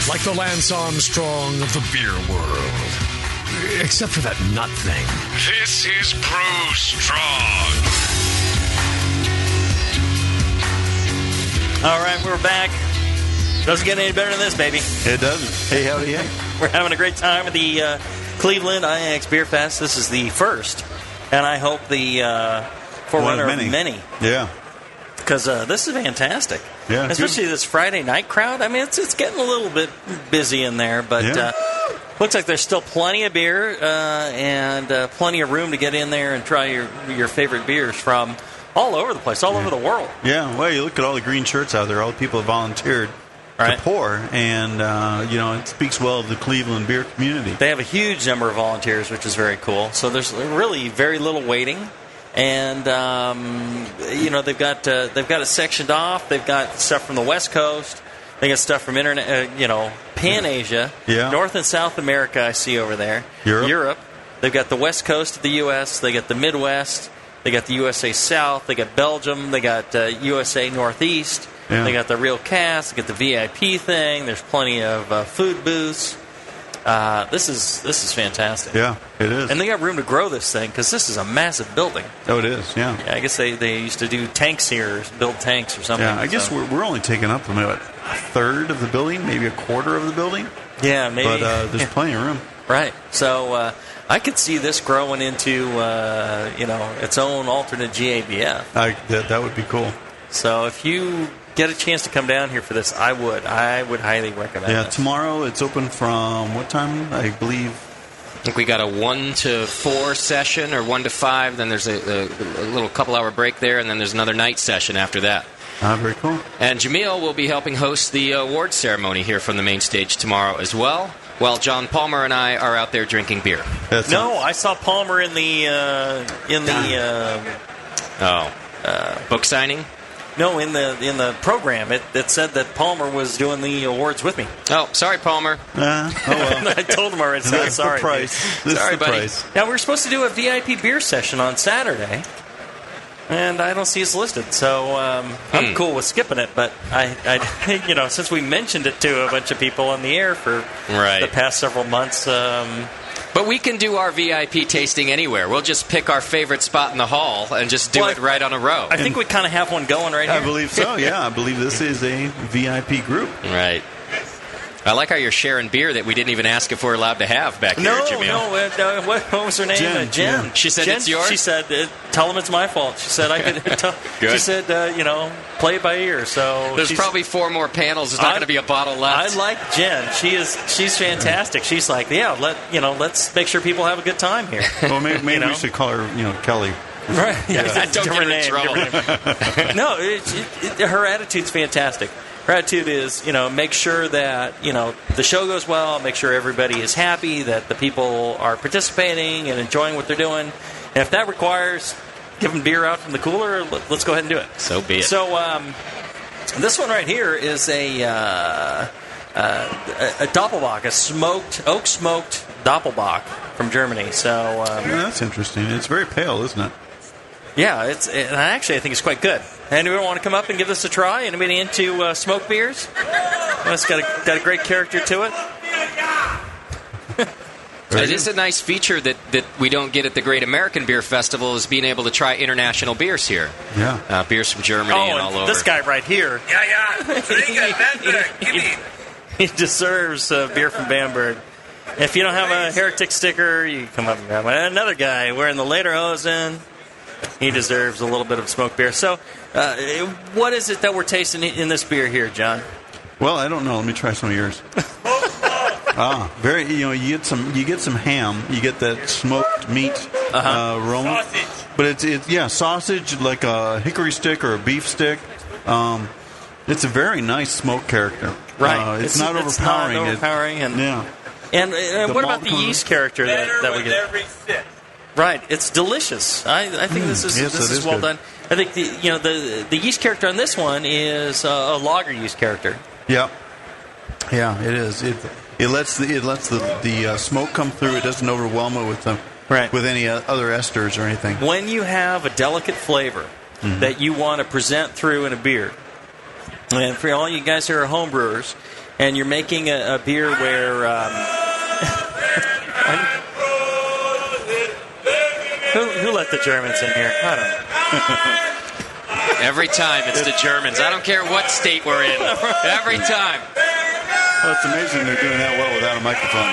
[SPEAKER 2] Like the Lance Armstrong of the beer world. Except for that nut thing.
[SPEAKER 10] This is Brew Strong.
[SPEAKER 3] All right, we're back. Doesn't get any better than this, baby.
[SPEAKER 4] It doesn't. Hey, howdy, hey.
[SPEAKER 3] We're having a great time at the Cleveland IX Beer Fest. This is the first, and I hope the forerunner of many.
[SPEAKER 4] Yeah.
[SPEAKER 3] Because this is fantastic.
[SPEAKER 4] Yeah,
[SPEAKER 3] especially this Friday night crowd. I mean, it's getting a little bit busy in there, but looks like there's still plenty of beer and plenty of room to get in there and try your favorite beers from all over the place, all over the world.
[SPEAKER 4] Yeah, well, you look at all the green shirts out there, all the people that volunteered to pour, and, it speaks well of the Cleveland beer community.
[SPEAKER 3] They have a huge number of volunteers, which is very cool. So there's really very little waiting. And, they've got it sectioned off. They've got stuff from the West Coast. They got stuff from Pan Asia, North and South America I see over there. Europe. They've got the West Coast of the U.S. They got the Midwest. They got the USA South. They got Belgium. They got USA Northeast. Yeah. They got the real cast. They got the VIP thing. There's plenty of food booths. This is fantastic.
[SPEAKER 4] Yeah, it is.
[SPEAKER 3] And they got room to grow this thing because this is a massive building.
[SPEAKER 4] Oh, it is, yeah.
[SPEAKER 3] I guess they used to do tanks here, build tanks or something.
[SPEAKER 4] Yeah, I guess we're only taking up about a third of the building, maybe a quarter of the building.
[SPEAKER 3] Yeah, maybe.
[SPEAKER 4] But there's plenty of room.
[SPEAKER 3] Right. So I could see this growing into, its own alternate GABF.
[SPEAKER 4] That would be cool.
[SPEAKER 3] So if you get a chance to come down here for this, I would highly recommend it.
[SPEAKER 4] Yeah, tomorrow it's open from what time, I believe?
[SPEAKER 5] I think we got a 1 to 4 session or 1 to 5. Then there's a little couple-hour break there, and then there's another night session after that.
[SPEAKER 4] Very cool.
[SPEAKER 5] And Jamil will be helping host the award ceremony here from the main stage tomorrow as well, while John Palmer and I are out there drinking beer.
[SPEAKER 3] I saw Palmer in the
[SPEAKER 5] book signing.
[SPEAKER 3] No, in the program, it said that Palmer was doing the awards with me.
[SPEAKER 5] Oh, sorry, Palmer.
[SPEAKER 4] Well.
[SPEAKER 3] I told him already.
[SPEAKER 4] That's
[SPEAKER 3] sorry.
[SPEAKER 4] The price.
[SPEAKER 5] Sorry, buddy.
[SPEAKER 4] Price.
[SPEAKER 3] Now, we were supposed to do a VIP beer session on Saturday, and I don't see us listed, so I'm cool with skipping it. But I since we mentioned it to a bunch of people on the air for the past several months.
[SPEAKER 5] But we can do our VIP tasting anywhere. We'll just pick our favorite spot in the hall and just do it right on a row.
[SPEAKER 3] I think we kind of have one going right here.
[SPEAKER 4] I believe so, yeah. I believe this is a VIP group.
[SPEAKER 5] Right. I like how you're sharing beer that we didn't even ask if we're allowed to have back here, Jamil.
[SPEAKER 3] No, what was her name?
[SPEAKER 4] Jen.
[SPEAKER 5] Yeah. She said it's yours?
[SPEAKER 3] She said, tell them it's my fault. She said I could tell.
[SPEAKER 5] Good.
[SPEAKER 3] She said, play it by ear. So
[SPEAKER 5] there's probably 4 more panels. There's not going to be a bottle left.
[SPEAKER 3] I like Jen. She's fantastic. She's like, let's make sure people have a good time here.
[SPEAKER 4] Well, maybe we should call her, Kelly.
[SPEAKER 3] Right.
[SPEAKER 5] Yeah. Don't get her in trouble.
[SPEAKER 3] No, her attitude's fantastic. Her attitude is, make sure that, the show goes well, make sure everybody is happy, that the people are participating and enjoying what they're doing. And if that requires giving beer out from the cooler, let's go ahead and do it.
[SPEAKER 5] So be it.
[SPEAKER 3] So this one right here is a Doppelbock, a oak smoked Doppelbock from Germany. So
[SPEAKER 4] that's interesting. It's very pale, isn't it?
[SPEAKER 3] Yeah, and actually I think it's quite good. Anyone want to come up and give this a try? Anybody into smoked beers? Well, it's got a great character to it.
[SPEAKER 5] It is a nice feature that we don't get at the Great American Beer Festival, is being able to try international beers here.
[SPEAKER 4] Yeah.
[SPEAKER 5] Beers from Germany and all over.
[SPEAKER 3] This guy right here. He deserves beer from Bamberg. If you don't have a Heretic sticker, you can come up and grab one. Another guy wearing the Lederhosen. He deserves a little bit of smoked beer. So, what is it that we're tasting in this beer here, John?
[SPEAKER 4] Well, I don't know. Let me try some of yours. Very. You get some ham. You get that smoked meat aroma.
[SPEAKER 11] Sausage.
[SPEAKER 4] But it's sausage, like a hickory stick or a beef stick. It's a very nice smoke character.
[SPEAKER 3] Right.
[SPEAKER 4] It's not overpowering.
[SPEAKER 3] It's not overpowering. And what about the yeast character that we get?
[SPEAKER 11] Every sip.
[SPEAKER 3] Right. It's delicious. I think this is well done. I think the yeast character on this one is a lager yeast character.
[SPEAKER 4] Yeah. Yeah, it is. It lets the smoke come through. It doesn't overwhelm it with any other esters or anything.
[SPEAKER 3] When you have a delicate flavor that you want to present through in a beer, and for all you guys who are homebrewers, and you're making a beer where who let the Germans in here? I don't know.
[SPEAKER 5] Every time it's the Germans. I don't care what state we're in. Every time.
[SPEAKER 4] Well, it's amazing they're doing that well without a microphone.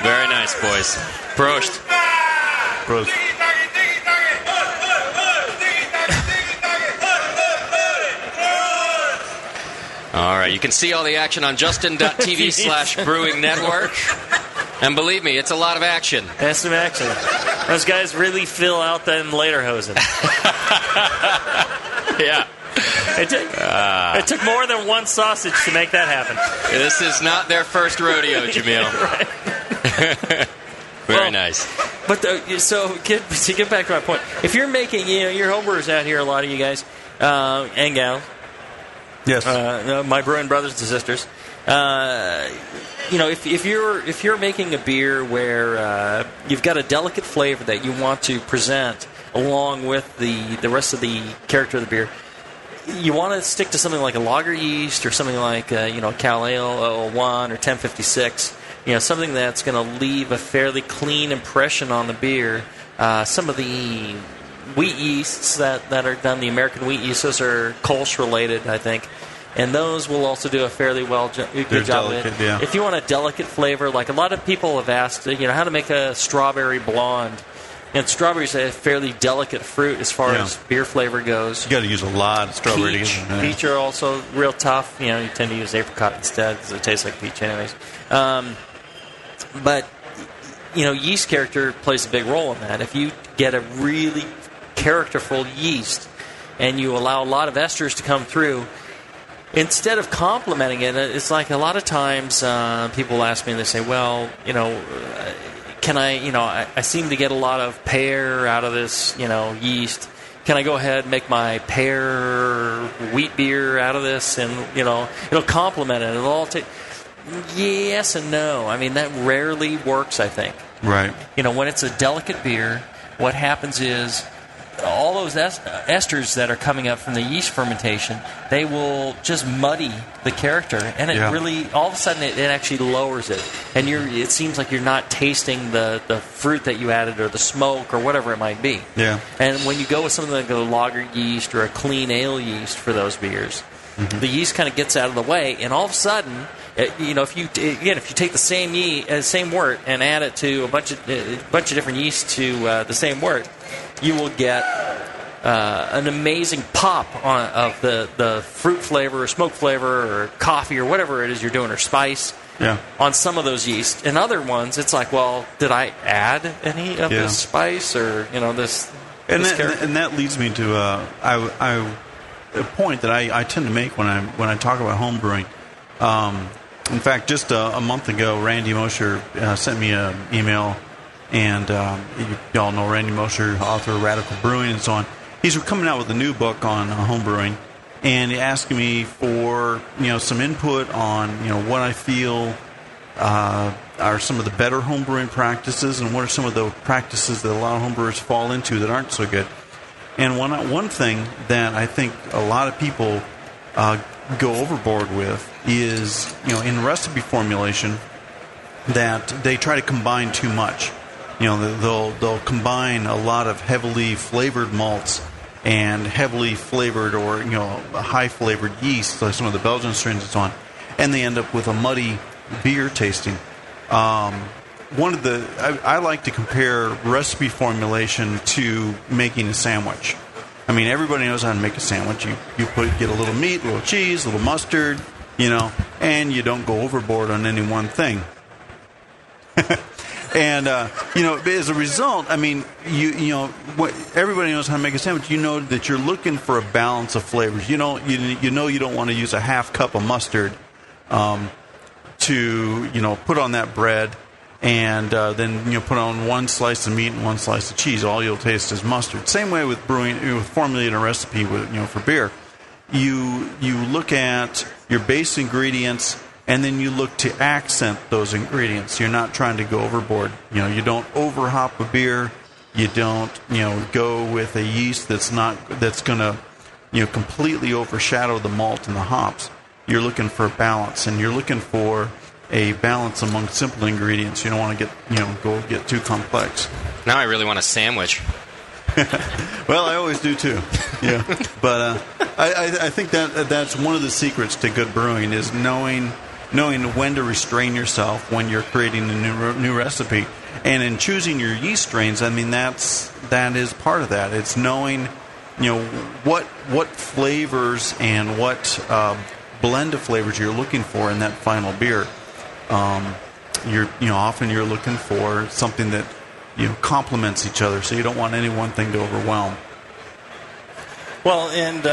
[SPEAKER 5] Very nice, boys. Prost.
[SPEAKER 4] Prost.
[SPEAKER 5] All right, you can see all the action on justin.tv/brewing network. And believe me, it's a lot of action.
[SPEAKER 3] That's some action. Those guys really fill out them lederhosen.
[SPEAKER 5] Yeah.
[SPEAKER 3] It took more than one sausage to make that happen.
[SPEAKER 5] This is not their first rodeo, Jamil. Very nice.
[SPEAKER 3] But to get back to my point, if you're making, your homebrewers out here, a lot of you guys and gals,
[SPEAKER 4] yes,
[SPEAKER 3] my brewing brothers and sisters, if you're making a beer where you've got a delicate flavor that you want to present along with the rest of the character of the beer, you want to stick to something like a lager yeast or something like Cal Ale 01 or 1056. Something that's going to leave a fairly clean impression on the beer. Some of the wheat yeasts that are done, the American wheat yeasts, those are Kolsch related, I think. And those will also do a fairly good job of it.
[SPEAKER 4] Yeah.
[SPEAKER 3] If you want a delicate flavor, like a lot of people have asked, how to make a strawberry blonde. And strawberry's a fairly delicate fruit as far as beer flavor goes.
[SPEAKER 4] You got to use a lot of strawberry.
[SPEAKER 3] Peach are also real tough. You tend to use apricot instead because it tastes like peach anyways. But yeast character plays a big role in that. If you get a really characterful yeast and you allow a lot of esters to come through, instead of complimenting it, it's like a lot of times people ask me and they say, well, can I seem to get a lot of pear out of this, yeast. Can I go ahead and make my pear wheat beer out of this? And, it'll complement it. It'll all take... Yes and no. I mean, that rarely works, I think.
[SPEAKER 4] Right.
[SPEAKER 3] When it's a delicate beer, what happens is all those esters that are coming up from the yeast fermentation, they will just muddy the character, and it really, all of a sudden, it actually lowers it. And it seems like you're not tasting the fruit that you added or the smoke or whatever it might be.
[SPEAKER 4] Yeah.
[SPEAKER 3] And when you go with something like a lager yeast or a clean ale yeast for those beers, the yeast kind of gets out of the way, and all of a sudden, if you take the same wort and add it to a bunch of different yeast to the same wort, you will get an amazing pop of the fruit flavor or smoke flavor or coffee or whatever it is you're doing, or spice on some of those yeast. In other ones, it's like, well, did I add any of this spice or this?
[SPEAKER 4] And that leads me to a point that I tend to make when I talk about home brewing. In fact, just a month ago, Randy Mosher sent me an email. And you all know Randy Mosher, author of Radical Brewing and so on. He's coming out with a new book on home brewing, and he asked me for some input on what I feel are some of the better home brewing practices, and what are some of the practices that a lot of home brewers fall into that aren't so good. And one thing that I think a lot of people go overboard with is in recipe formulation that they try to combine too much. They'll combine a lot of heavily flavored malts and heavily flavored or high flavored yeast, like some of the Belgian strains and so on, and they end up with a muddy beer tasting. I like to compare recipe formulation to making a sandwich. I mean, everybody knows how to make a sandwich. You get a little meat, a little cheese, a little mustard, and you don't go overboard on any one thing. And as a result, I mean, everybody knows how to make a sandwich. You know that you're looking for a balance of flavors. You don't want to use a half cup of mustard to put on that bread, and then put on one slice of meat and one slice of cheese. All you'll taste is mustard. Same way with brewing, with formulating a recipe for beer. You look at your base ingredients, and then you look to accent those ingredients. You're not trying to go overboard. You don't overhop a beer. You don't go with a yeast that's going to completely overshadow the malt and the hops. You're looking for a balance, and you're looking for a balance among simple ingredients. You don't want to get too complex.
[SPEAKER 5] Now I really want a sandwich.
[SPEAKER 4] Well, I always do too. Yeah, but I think that's one of the secrets to good brewing is knowing when to restrain yourself when you're creating a new recipe, and in choosing your yeast strains. I mean, that is part of that. It's knowing what flavors and what blend of flavors you're looking for in that final beer. Often you're looking for something that complements each other, so you don't want any one thing to overwhelm.
[SPEAKER 3] Well, and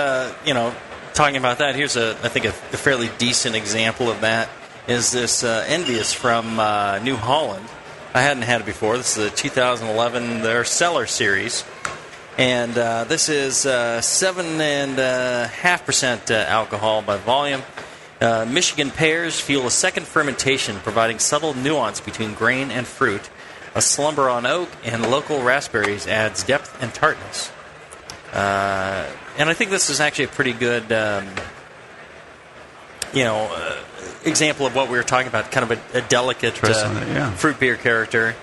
[SPEAKER 3] talking about that, here's I think a fairly decent example of that is this Envious from New Holland. I hadn't had it before. This is the 2011 their Cellar Series, and this is 7.5% alcohol by volume. Michigan pears fuel a second fermentation, providing subtle nuance between grain and fruit. A slumber on oak and local raspberries adds depth and tartness. And I think this is actually a pretty good, example of what we were talking about, kind of a delicate fruit beer character.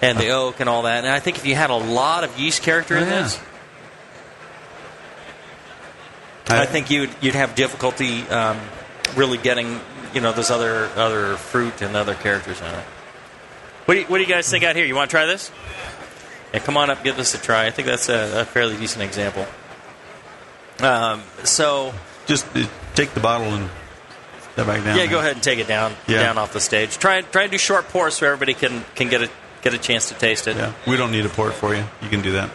[SPEAKER 3] And the oak and all that. And I think if you had a lot of yeast character in this, I think you'd have difficulty really getting those other fruit and other characters in it. What do you guys think out here? You want to try this? Yeah, come on up, give this a try. I think that's a fairly decent example. So
[SPEAKER 4] just take the bottle and step back down.
[SPEAKER 3] Yeah, go ahead and take it down off the stage. Try and do short pours so everybody can get a chance to taste it.
[SPEAKER 4] Yeah, we don't need to pour it for you. You can do that.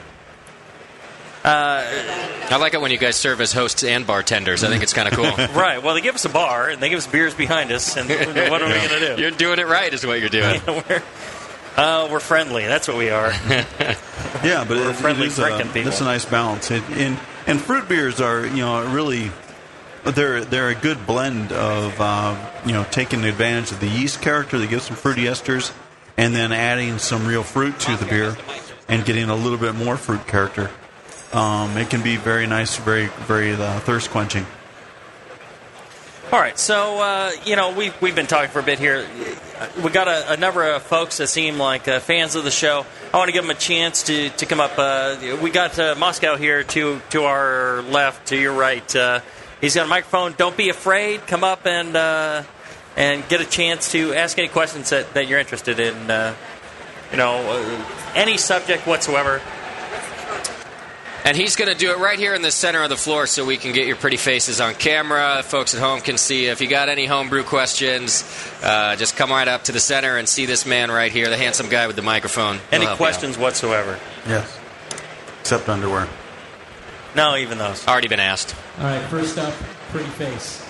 [SPEAKER 5] I like it when you guys serve as hosts and bartenders. I think it's kind of cool.
[SPEAKER 3] Right. Well, they give us a bar, and they give us beers behind us, and what are we going to do?
[SPEAKER 5] You're doing it right is what you're doing.
[SPEAKER 3] We're friendly. That's what we are.
[SPEAKER 4] Yeah, but
[SPEAKER 3] we're friendly frickin' people.
[SPEAKER 4] It's a nice balance. And fruit beers are, really, they're a good blend of, taking advantage of the yeast character that gives some fruity esters, and then adding some real fruit to the beer and getting a little bit more fruit character. It can be very nice, very, very thirst quenching.
[SPEAKER 3] All right, so we've been talking for a bit here. We got a number of folks that seem like fans of the show. I want to give them a chance to come up. We got Moscow here to our left, to your right. He's got a microphone. Don't be afraid. Come up and get a chance to ask any questions that you're interested in. Any subject whatsoever.
[SPEAKER 5] And he's going to do it right here in the center of the floor so we can get your pretty faces on camera. Folks at home can see. If you got any homebrew questions, just come right up to the center and see this man right here, the handsome guy with the microphone.
[SPEAKER 3] Any questions whatsoever?
[SPEAKER 4] Yes. Except underwear.
[SPEAKER 3] No, even those.
[SPEAKER 5] Already been asked.
[SPEAKER 12] All right, first up, pretty face.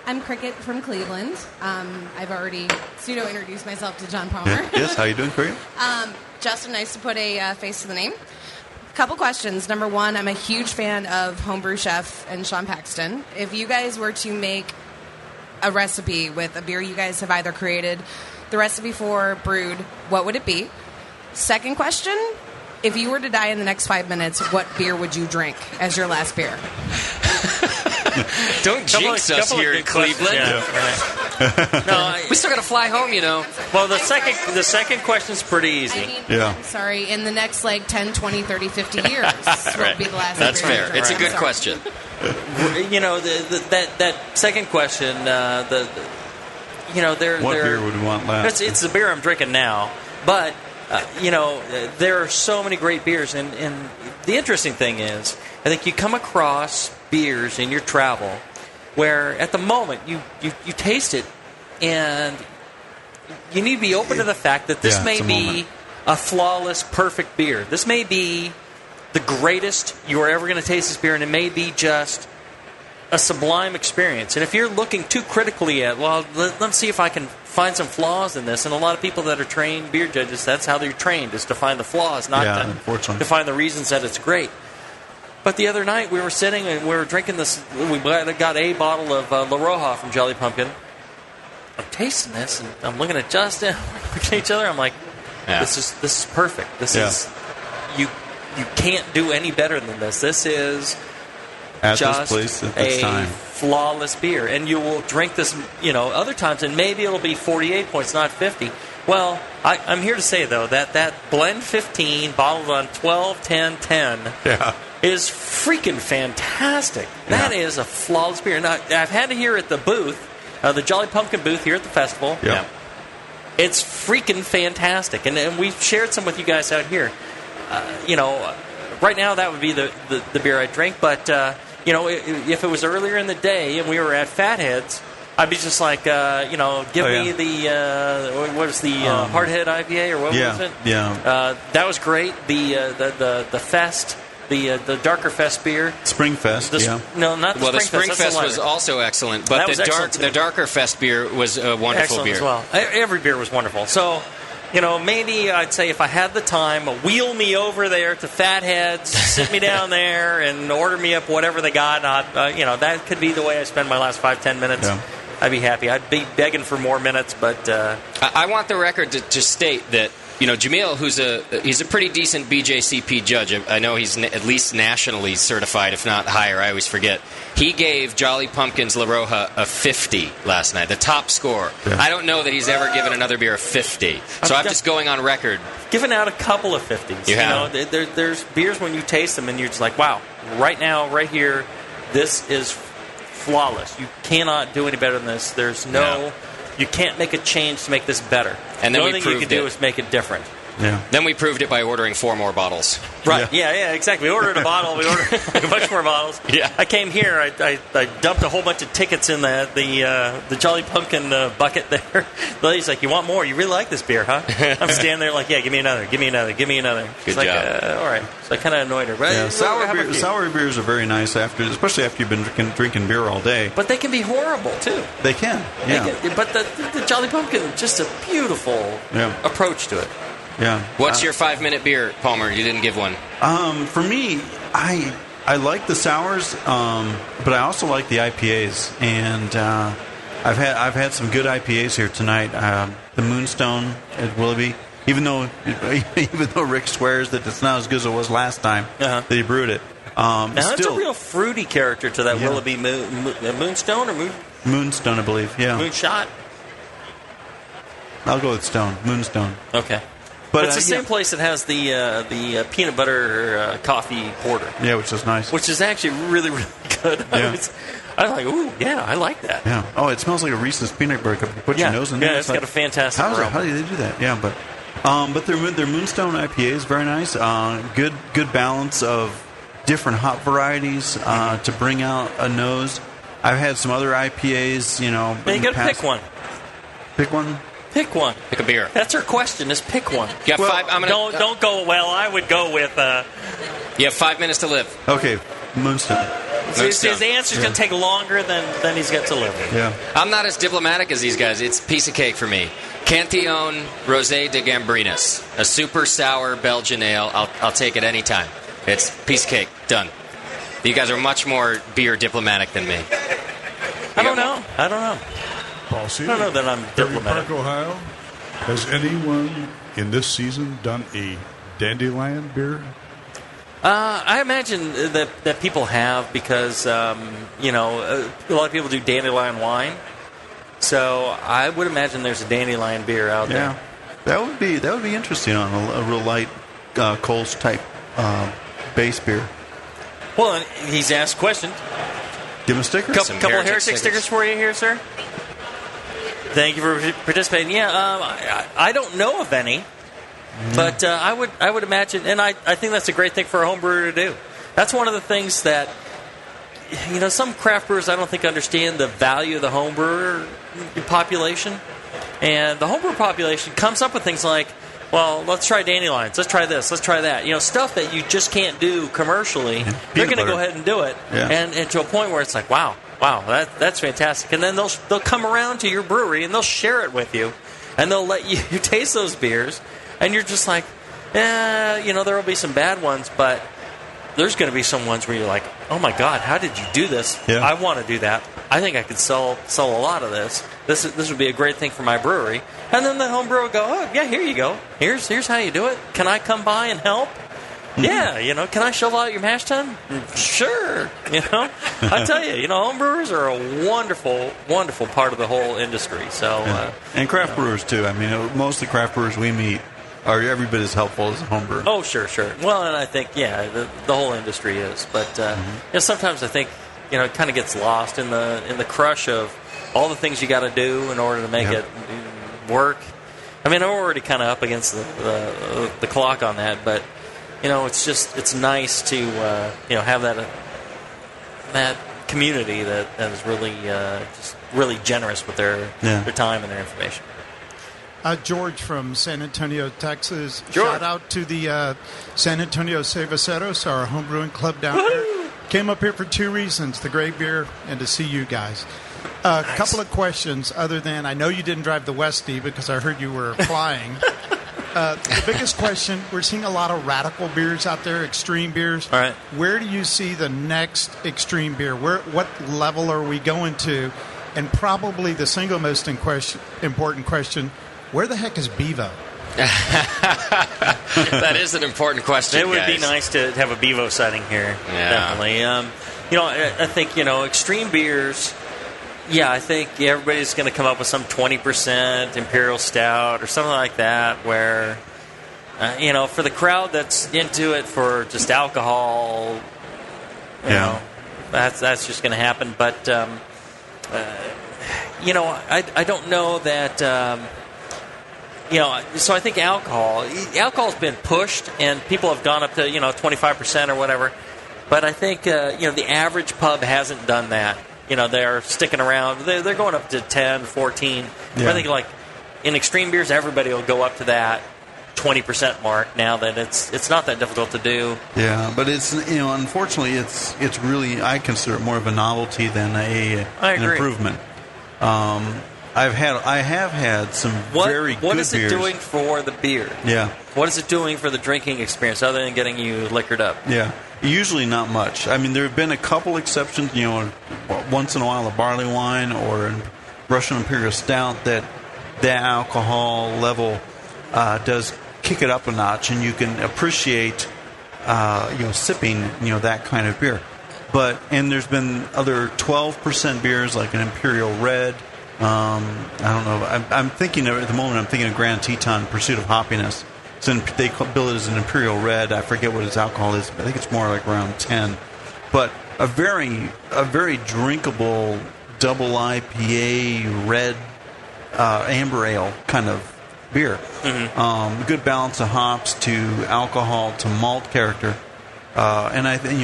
[SPEAKER 13] I'm Cricket from Cleveland. I've already pseudo-introduced myself to John Palmer.
[SPEAKER 4] Yes, how you doing, Cricket?
[SPEAKER 13] Justin, nice to put a face to the name. Couple questions. Number one, I'm a huge fan of Homebrew Chef and Sean Paxton. If you guys were to make a recipe with a beer you guys have either created the recipe for, brewed, what would it be? Second question, if you were to die in the next 5 minutes, what beer would you drink as your last beer?
[SPEAKER 5] Don't jinx us here in Cleveland.
[SPEAKER 3] We
[SPEAKER 5] still got to fly home,
[SPEAKER 3] Well, the second question's pretty easy.
[SPEAKER 13] Sorry, in the next 10, 20, 30, 50 years, what would be the last
[SPEAKER 5] That's
[SPEAKER 13] beer
[SPEAKER 5] fair.
[SPEAKER 13] you drink?
[SPEAKER 5] It's a good question.
[SPEAKER 3] That second question,
[SPEAKER 4] what beer would we want last?
[SPEAKER 3] It's the beer I'm drinking now, but there are so many great beers, and the interesting thing is, I think you come across beers in your travel where at the moment you taste it, and you need to be open to the fact that this may be a flawless, perfect beer. This may be the greatest you are ever going to taste this beer, and it may be just a sublime experience. And if you're looking too critically at, well, let's see if I can find some flaws in this. And a lot of people that are trained beer judges, that's how they're trained, is to find the flaws, not to find the reasons that it's great. But the other night we were sitting and we were drinking this. We got a bottle of La Roja from Jolly Pumpkin. I'm tasting this, and I'm looking at Justin, looking at each other. I'm like, this is perfect. This is you can't do any better than this. This is
[SPEAKER 4] at
[SPEAKER 3] just
[SPEAKER 4] this place at this time.
[SPEAKER 3] Flawless beer, and you will drink this, other times, and maybe it'll be 48 points, not 50. Well, I'm here to say though that blend 15 bottled on 12, 10, 10 is freaking fantastic. That is a flawless beer. Now, I've had it here at the booth, the Jolly Pumpkin booth here at the festival.
[SPEAKER 4] Yeah.
[SPEAKER 3] It's freaking fantastic, and we've shared some with you guys out here. Right now that would be the beer I'd drink, but if it was earlier in the day and we were at Fatheads, I'd be just like, give me the what is the Hardhead IPA, or what was it?
[SPEAKER 4] Yeah.
[SPEAKER 3] That was great. The Fest. The Darker Fest beer.
[SPEAKER 4] Spring Fest,
[SPEAKER 3] No, not the Spring Fest.
[SPEAKER 5] Well, the Spring Fest was also excellent, but the Darker Fest beer was a wonderful
[SPEAKER 3] excellent
[SPEAKER 5] beer.
[SPEAKER 3] As well. Every beer was wonderful. So, maybe I'd say if I had the time, wheel me over there to Fatheads, sit me down there, and order me up whatever they got. That could be the way I spend my last 5-10 minutes. Yeah. I'd be happy. I'd be begging for more minutes, but
[SPEAKER 5] I want the record to state that Jamil, he's a pretty decent BJCP judge. I know he's at least nationally certified, if not higher. I always forget. He gave Jolly Pumpkin's La Roja a 50 last night, the top score. Yeah. I don't know that he's ever given another beer a 50. So I'm just going on record.
[SPEAKER 3] Given out a couple of 50s.
[SPEAKER 5] You have.
[SPEAKER 3] There's beers when you taste them and you're just like, wow, right now, right here, this is flawless. You cannot do any better than this. There's no... You can't make a change to make this better.
[SPEAKER 5] And then
[SPEAKER 3] the only thing you can do is make it different.
[SPEAKER 4] Yeah.
[SPEAKER 5] Then we proved it by ordering 4 more bottles.
[SPEAKER 3] Right. Yeah, exactly. We ordered a bottle. We ordered a bunch more bottles.
[SPEAKER 5] Yeah.
[SPEAKER 3] I came here. I dumped a whole bunch of tickets in the Jolly Pumpkin bucket there. The lady's like, "You want more? You really like this beer, huh?" I'm standing there like, "Yeah, give me another. Give me another. Give me another."
[SPEAKER 5] Good
[SPEAKER 3] job.
[SPEAKER 5] All
[SPEAKER 3] right. So I kind of annoyed her. But
[SPEAKER 4] sour beers are very nice especially after you've been drinking beer all day.
[SPEAKER 3] But they can be horrible too.
[SPEAKER 4] They can. Yeah.
[SPEAKER 3] But the Jolly Pumpkin, just a beautiful approach to it.
[SPEAKER 4] Yeah.
[SPEAKER 5] What's your 5-minute beer, Palmer? You didn't give one.
[SPEAKER 4] For me, I like the sours, but I also like the IPAs, and I've had some good IPAs here tonight. The Moonstone at Willoughby, even though Rick swears that it's not as good as it was last time that he brewed it.
[SPEAKER 3] Now that's a real fruity character to that Willoughby Moonstone or
[SPEAKER 4] Moonstone, I believe. Yeah.
[SPEAKER 3] Moonshot.
[SPEAKER 4] I'll go with Stone. Moonstone.
[SPEAKER 3] Okay. But it's the same place that has the peanut butter coffee porter.
[SPEAKER 4] Yeah, which is nice.
[SPEAKER 3] Which is actually really, really good.
[SPEAKER 4] Yeah.
[SPEAKER 3] I was like, ooh, yeah, I like that.
[SPEAKER 4] Yeah. Oh, it smells like a Reese's peanut butter cup. You put your nose in there.
[SPEAKER 3] Yeah, it's got a fantastic aroma.
[SPEAKER 4] How do they do that? Yeah, but their Moonstone IPA is very nice. Good balance of different hop varieties to bring out a nose. I've had some other IPAs,
[SPEAKER 3] you got to pick one.
[SPEAKER 4] Pick one?
[SPEAKER 3] Pick one.
[SPEAKER 5] Pick a beer.
[SPEAKER 3] That's her question, is pick one.
[SPEAKER 5] You have 5...
[SPEAKER 3] Don't go... Well, I would go with...
[SPEAKER 5] You have 5 minutes to live.
[SPEAKER 4] Okay, Moonstone.
[SPEAKER 3] His answer's going to take longer than he's got to live.
[SPEAKER 4] Yeah.
[SPEAKER 5] I'm not as diplomatic as these guys. It's a piece of cake for me. Cantillon Rosé de Gambrinus. A super sour Belgian ale. I'll take it any time. It's piece of cake. Done. You guys are much more beer diplomatic than me.
[SPEAKER 3] I don't know.
[SPEAKER 14] Paul C.
[SPEAKER 3] I don't know that I'm diplomatic.
[SPEAKER 14] Park, Ohio. Has anyone in this season done a dandelion beer?
[SPEAKER 3] I imagine that people have because a lot of people do dandelion wine. So I would imagine there's a dandelion beer out there.
[SPEAKER 4] That would be interesting on a real light Coles type base beer.
[SPEAKER 3] Well, he's asked a question.
[SPEAKER 4] Give him a sticker.
[SPEAKER 3] Couple heretic stickers for you here, sir. Thank you for participating. Yeah, I don't know of any. But I would imagine, and I think that's a great thing for a home brewer to do. That's one of the things that, some craft brewers I don't think understand the value of the home brewer population. And the home brewer population comes up with things like, well, let's try dandelions, let's try this, let's try that. Stuff that you just can't do commercially. They're going to go ahead and do it. Yeah. And to a point where it's like, wow, that's fantastic. And then they'll come around to your brewery and they'll share it with you. And they'll let you taste those beers. And you're just like, there will be some bad ones, but there's going to be some ones where you're like, oh my God, how did you do this? Yeah. I want to do that. I think I could sell a lot of this. This would be a great thing for my brewery. And then the home brewer would go, oh yeah, here you go. Here's how you do it. Can I come by and help? Mm-hmm. Yeah, can I shovel out your mash tun? Sure. I tell you, home brewers are a wonderful, wonderful part of the whole industry. So
[SPEAKER 4] and craft brewers too. I mean, most of the craft brewers we meet are every bit as helpful as a home brewer.
[SPEAKER 3] Oh, sure. Well, and I think the whole industry is, but sometimes I think it kind of gets lost in the crush of all the things you got to do in order to make it work. I mean, I'm already kind of up against the clock on that, but it's nice to have that community that is really just really generous with their time and their information.
[SPEAKER 15] George from San Antonio, Texas.
[SPEAKER 3] George.
[SPEAKER 15] Shout out to the San Antonio Cerveceros, our homebrewing club down there. Came up here for two reasons, the great beer and to see you guys. A couple of questions other than, I know you didn't drive the Westie because I heard you were flying. The biggest question, we're seeing a lot of radical beers out there, extreme beers.
[SPEAKER 3] All right.
[SPEAKER 15] Where do you see the next extreme beer? What level are we going to? And probably the single most important question, where the heck is Bevo?
[SPEAKER 5] That is an important question.
[SPEAKER 3] It would be nice to have a Bevo sighting here. Yeah. Definitely. I think extreme beers. Yeah, I think everybody's going to come up with some 20% Imperial Stout or something like that. Where, for the crowd that's into it for just alcohol, that's just going to happen. But I don't know that. So I think alcohol's been pushed, and people have gone up to 25% or whatever. But I think the average pub hasn't done that. They're sticking around. They're going up to 10, 14. Yeah. I think in extreme beers, everybody will go up to that 20% mark now that it's not that difficult to do.
[SPEAKER 4] Yeah, but it's unfortunately it's really, I consider it more of a novelty than an improvement. I have had some very good beers.
[SPEAKER 3] What is it doing for the beer?
[SPEAKER 4] Yeah.
[SPEAKER 3] What is it doing for the drinking experience other than getting you liquored up?
[SPEAKER 4] Yeah. Usually not much. I mean, there have been a couple exceptions, once in a while a barley wine or a Russian Imperial Stout that alcohol level does kick it up a notch, and you can appreciate, sipping, that kind of beer. And there's been other 12% beers like an Imperial Red. I don't know. I'm thinking at the moment. I'm thinking of Grand Teton Pursuit of Hoppiness. They bill it as an Imperial Red. I forget what its alcohol is, but I think it's more like around 10. But a very drinkable double IPA red amber ale kind of beer. Mm-hmm. Good balance of hops to alcohol to malt character, and I think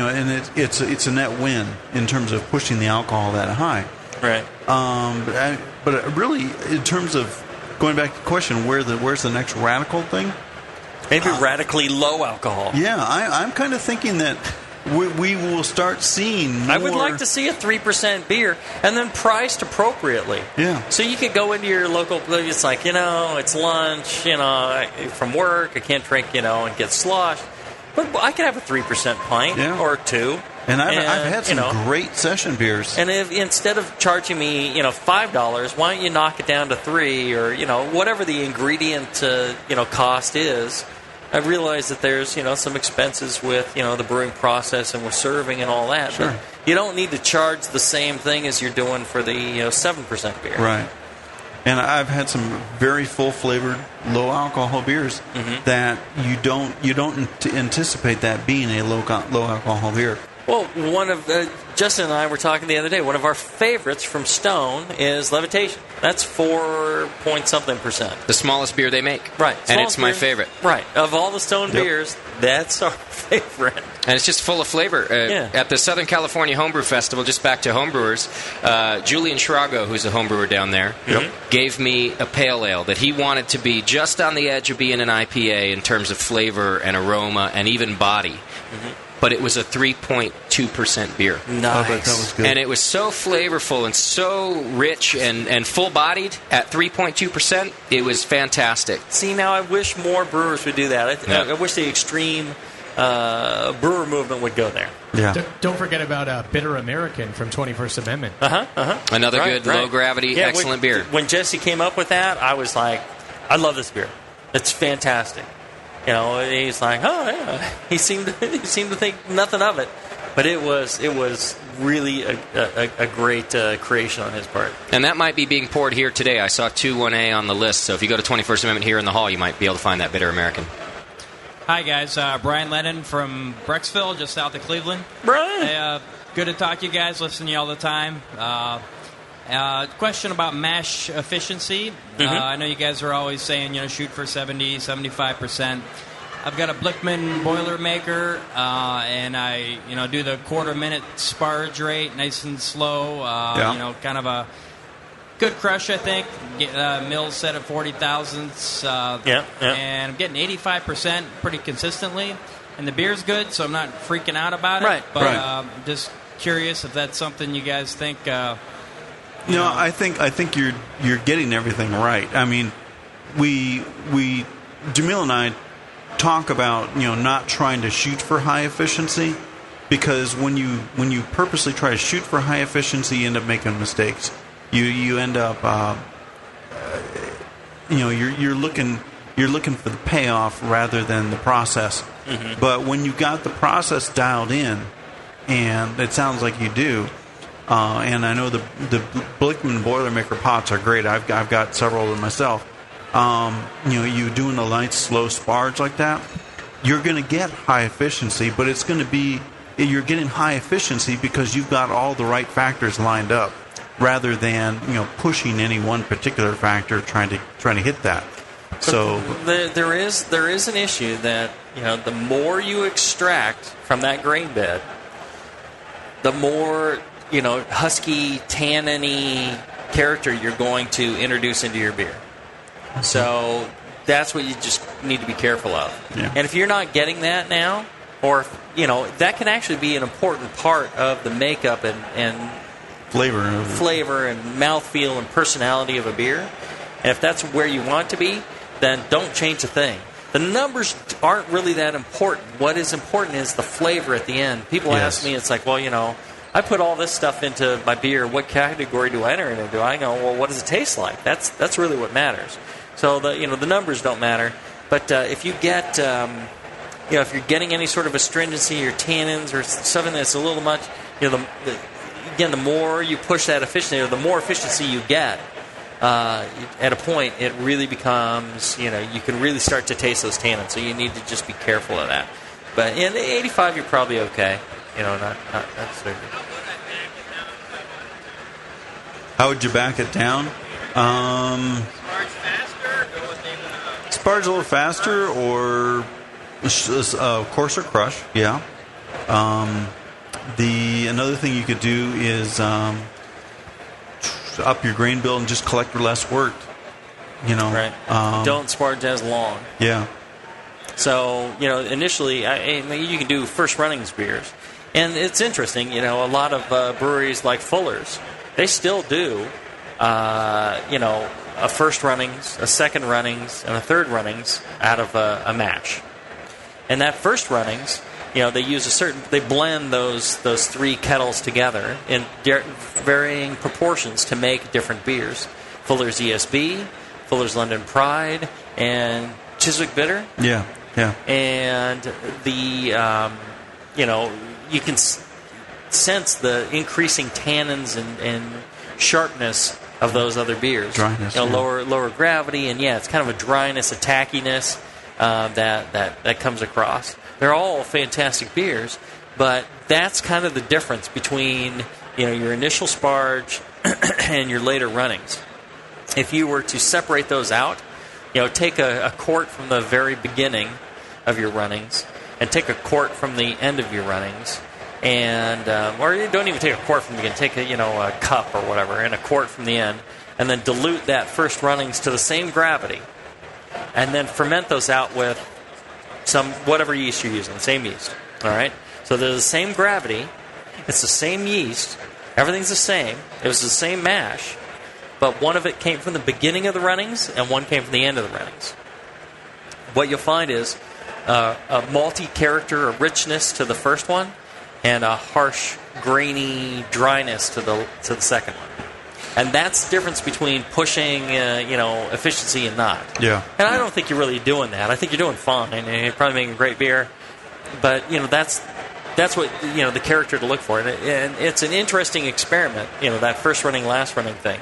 [SPEAKER 4] it's a net win in terms of pushing the alcohol that high.
[SPEAKER 3] Right.
[SPEAKER 4] But really, in terms of going back to the question, where's the next radical thing?
[SPEAKER 3] Maybe radically low alcohol.
[SPEAKER 4] Yeah, I'm kind of thinking that we will start seeing more.
[SPEAKER 3] I would like to see a 3% beer and then priced appropriately.
[SPEAKER 4] Yeah.
[SPEAKER 3] So you could go into your local, it's like, it's lunch, from work, I can't drink, and get sloshed. But I could have a 3% pint or two.
[SPEAKER 4] And I've had some great session beers.
[SPEAKER 3] And if instead of charging me, $5, why don't you knock it down to $3 or, whatever the ingredient, cost is. I realize that there's, some expenses with, the brewing process and with serving and all that.
[SPEAKER 4] Sure.
[SPEAKER 3] But you don't need to charge the same thing as you're doing for the, 7% beer.
[SPEAKER 4] Right. And I've had some very full-flavored, low-alcohol beers that you don't anticipate that being a low-alcohol beer.
[SPEAKER 3] Well, one of Justin and I were talking the other day. One of our favorites from Stone is Levitation. That's 4-point-something%.
[SPEAKER 5] The smallest beer they make.
[SPEAKER 3] Right.
[SPEAKER 5] And it's my favorite.
[SPEAKER 3] Right. Of all the Stone beers, that's our favorite.
[SPEAKER 5] And it's just full of flavor. At the Southern California Homebrew Festival, just back to homebrewers, Julian Schrago, who's a homebrewer down there, gave me a pale ale that he wanted to be just on the edge of being an IPA in terms of flavor and aroma and even body. But it was a 3.2% beer.
[SPEAKER 3] Nice.
[SPEAKER 4] That was good.
[SPEAKER 5] And it was so flavorful and so rich and full-bodied at 3.2%. It was fantastic.
[SPEAKER 3] See, now I wish more brewers would do that. I wish the extreme brewer movement would go there.
[SPEAKER 12] Yeah. Don't forget about Bitter American from 21st Amendment.
[SPEAKER 5] Another good low-gravity, excellent beer.
[SPEAKER 3] When Jesse came up with that, I was like, I love this beer. It's fantastic. You know, he's like, oh yeah. He seemed to think nothing of it, but it was really a great creation on his part.
[SPEAKER 5] And that might be being poured here today. I saw 2-1A on the list, so if you go to 21st Amendment here in the hall, you might be able to find that Bitter American.
[SPEAKER 16] Hi guys, Brian Lennon from Brecksville, just south of Cleveland.
[SPEAKER 3] Brian,
[SPEAKER 16] good to talk to you guys. Listen to you all the time. Question about mash efficiency. I know you guys are always saying, shoot for 70, 75%. I've got a Blickman Boilermaker, and I, do the quarter-minute sparge rate, nice and slow. Kind of a good crush, I think. Mills set at 40 thousandths. And I'm getting 85% pretty consistently. And the beer's good, so I'm not freaking out about it. But just curious if that's something you guys think...
[SPEAKER 4] I think you're getting everything right. I mean, we Jamil and I talk about not trying to shoot for high efficiency, because when you purposely try to shoot for high efficiency, you end up making mistakes. You end up you're looking for the payoff rather than the process. But when you got the process dialed in, and it sounds like you do. And I know the Blickman Boilermaker pots are great. I've got several of them myself. You doing a light, slow sparge like that, you're going to get high efficiency, but it's going to be you're getting high efficiency because you've got all the right factors lined up, rather than pushing any one particular factor trying to hit that. So
[SPEAKER 3] there is an issue that the more you extract from that grain bed, the more husky, tannin-y character you're going to introduce into your beer. So that's what you just need to be careful of. Yeah. And if you're not getting that now, or that can actually be an important part of the makeup and flavor and mouthfeel and personality of a beer. And if that's where you want to be, then don't change a thing. The numbers aren't really that important. What is important is the flavor at the end. People ask me, it's like, well, I put all this stuff into my beer. What category do I enter it into? I go, well, what does it taste like? That's really what matters. So the numbers don't matter. But if you get if you're getting any sort of astringency or tannins or something that's a little much, the more you push that efficiency, or the more efficiency you get, at a point it really becomes you can really start to taste those tannins. So you need to just be careful of that. But in 85, you're probably okay. Not super.
[SPEAKER 4] How would you back it down? Sparge a little faster, or coarser crush. Yeah. Another thing you could do is up your grain bill and just collect less wort.
[SPEAKER 3] Right. Don't sparge as long.
[SPEAKER 4] Yeah.
[SPEAKER 3] So initially, you can do first runnings beers. And it's interesting, a lot of breweries like Fuller's, they still do, a first runnings, a second runnings, and a third runnings out of a mash. And that first runnings, they use they blend those three kettles together in varying proportions to make different beers. Fuller's ESB, Fuller's London Pride, and Chiswick Bitter.
[SPEAKER 4] Yeah.
[SPEAKER 3] And you can sense the increasing tannins and sharpness of those other beers.
[SPEAKER 4] Dryness,
[SPEAKER 3] lower gravity, and it's kind of a dryness, a tackiness that comes across. They're all fantastic beers, but that's kind of the difference between your initial sparge and your later runnings. If you were to separate those out, take a quart from the very beginning of your runnings and take a quart from the end of your runnings, and or you don't even take a quart from the beginning, take a cup or whatever and a quart from the end, and then dilute that first runnings to the same gravity, and then ferment those out with some whatever yeast you're using, the same yeast. All right, so they're the same gravity, it's the same yeast, everything's the same, it was the same mash, but one of it came from the beginning of the runnings and one came from the end of the runnings. What you'll find is a malty character, a richness to the first one, and a harsh, grainy dryness to the second one. And that's the difference between pushing, efficiency and not.
[SPEAKER 4] Yeah.
[SPEAKER 3] And I don't think you're really doing that. I think you're doing fine, and you're probably making great beer. But that's what the character to look for, and it's an interesting experiment. That first running, last running thing.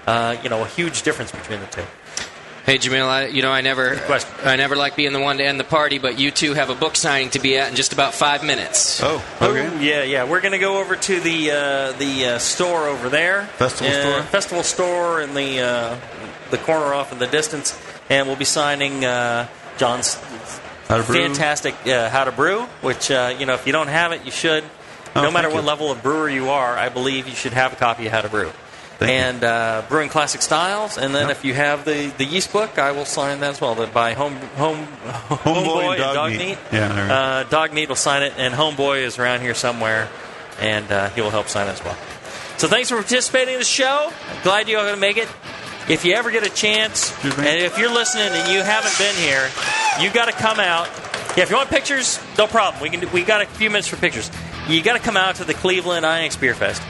[SPEAKER 3] A huge difference between the two.
[SPEAKER 5] Hey, Jamil, I never like being the one to end the party, but you two have a book signing to be at in just about 5 minutes.
[SPEAKER 4] Oh, okay.
[SPEAKER 3] Oh, yeah. We're going to go over to the store over there. Festival store in the corner off in the distance, and we'll be signing John's fantastic How to Brew, which, if you don't have it, you should. No matter what level of brewer you are, I believe you should have a copy of How to Brew. And Brewing Classic Styles, and then if you have the yeast book, I will sign that as well. By Homeboy and Dog Meat.
[SPEAKER 4] Yeah,
[SPEAKER 3] Dog Meat will sign it, and Homeboy is around here somewhere, and he will help sign it as well. So thanks for participating in the show. Glad you're going to make it. If you ever get a chance, and if you're listening and you haven't been here, you got to come out. Yeah, if you want pictures, no problem. We got a few minutes for pictures. You got to come out to the Cleveland IX Beer Fest.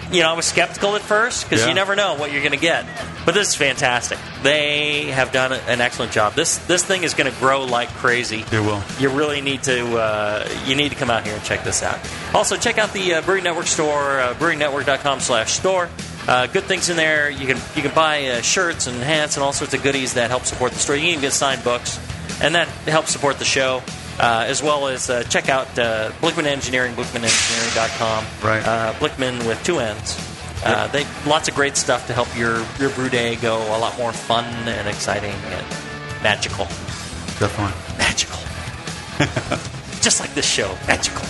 [SPEAKER 3] I was skeptical at first because you never know what you're going to get. But this is fantastic. They have done an excellent job. This thing is going to grow like crazy.
[SPEAKER 4] It will.
[SPEAKER 3] You really need to come out here and check this out. Also, check out the Brewing Network store, brewingnetwork.com/store. Good things in there. You can buy shirts and hats and all sorts of goodies that help support the store. You can even get signed books, and that helps support the show. As well as check out Blickman Engineering, BlickmanEngineering.com.
[SPEAKER 4] Right.
[SPEAKER 3] Blickman with 2 N's. They lots of great stuff to help your brew day go a lot more fun and exciting and magical.
[SPEAKER 4] Definitely.
[SPEAKER 3] Magical. Just like this show. Magical.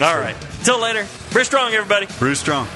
[SPEAKER 3] All right. Until later. Brew strong, everybody.
[SPEAKER 4] Brew strong.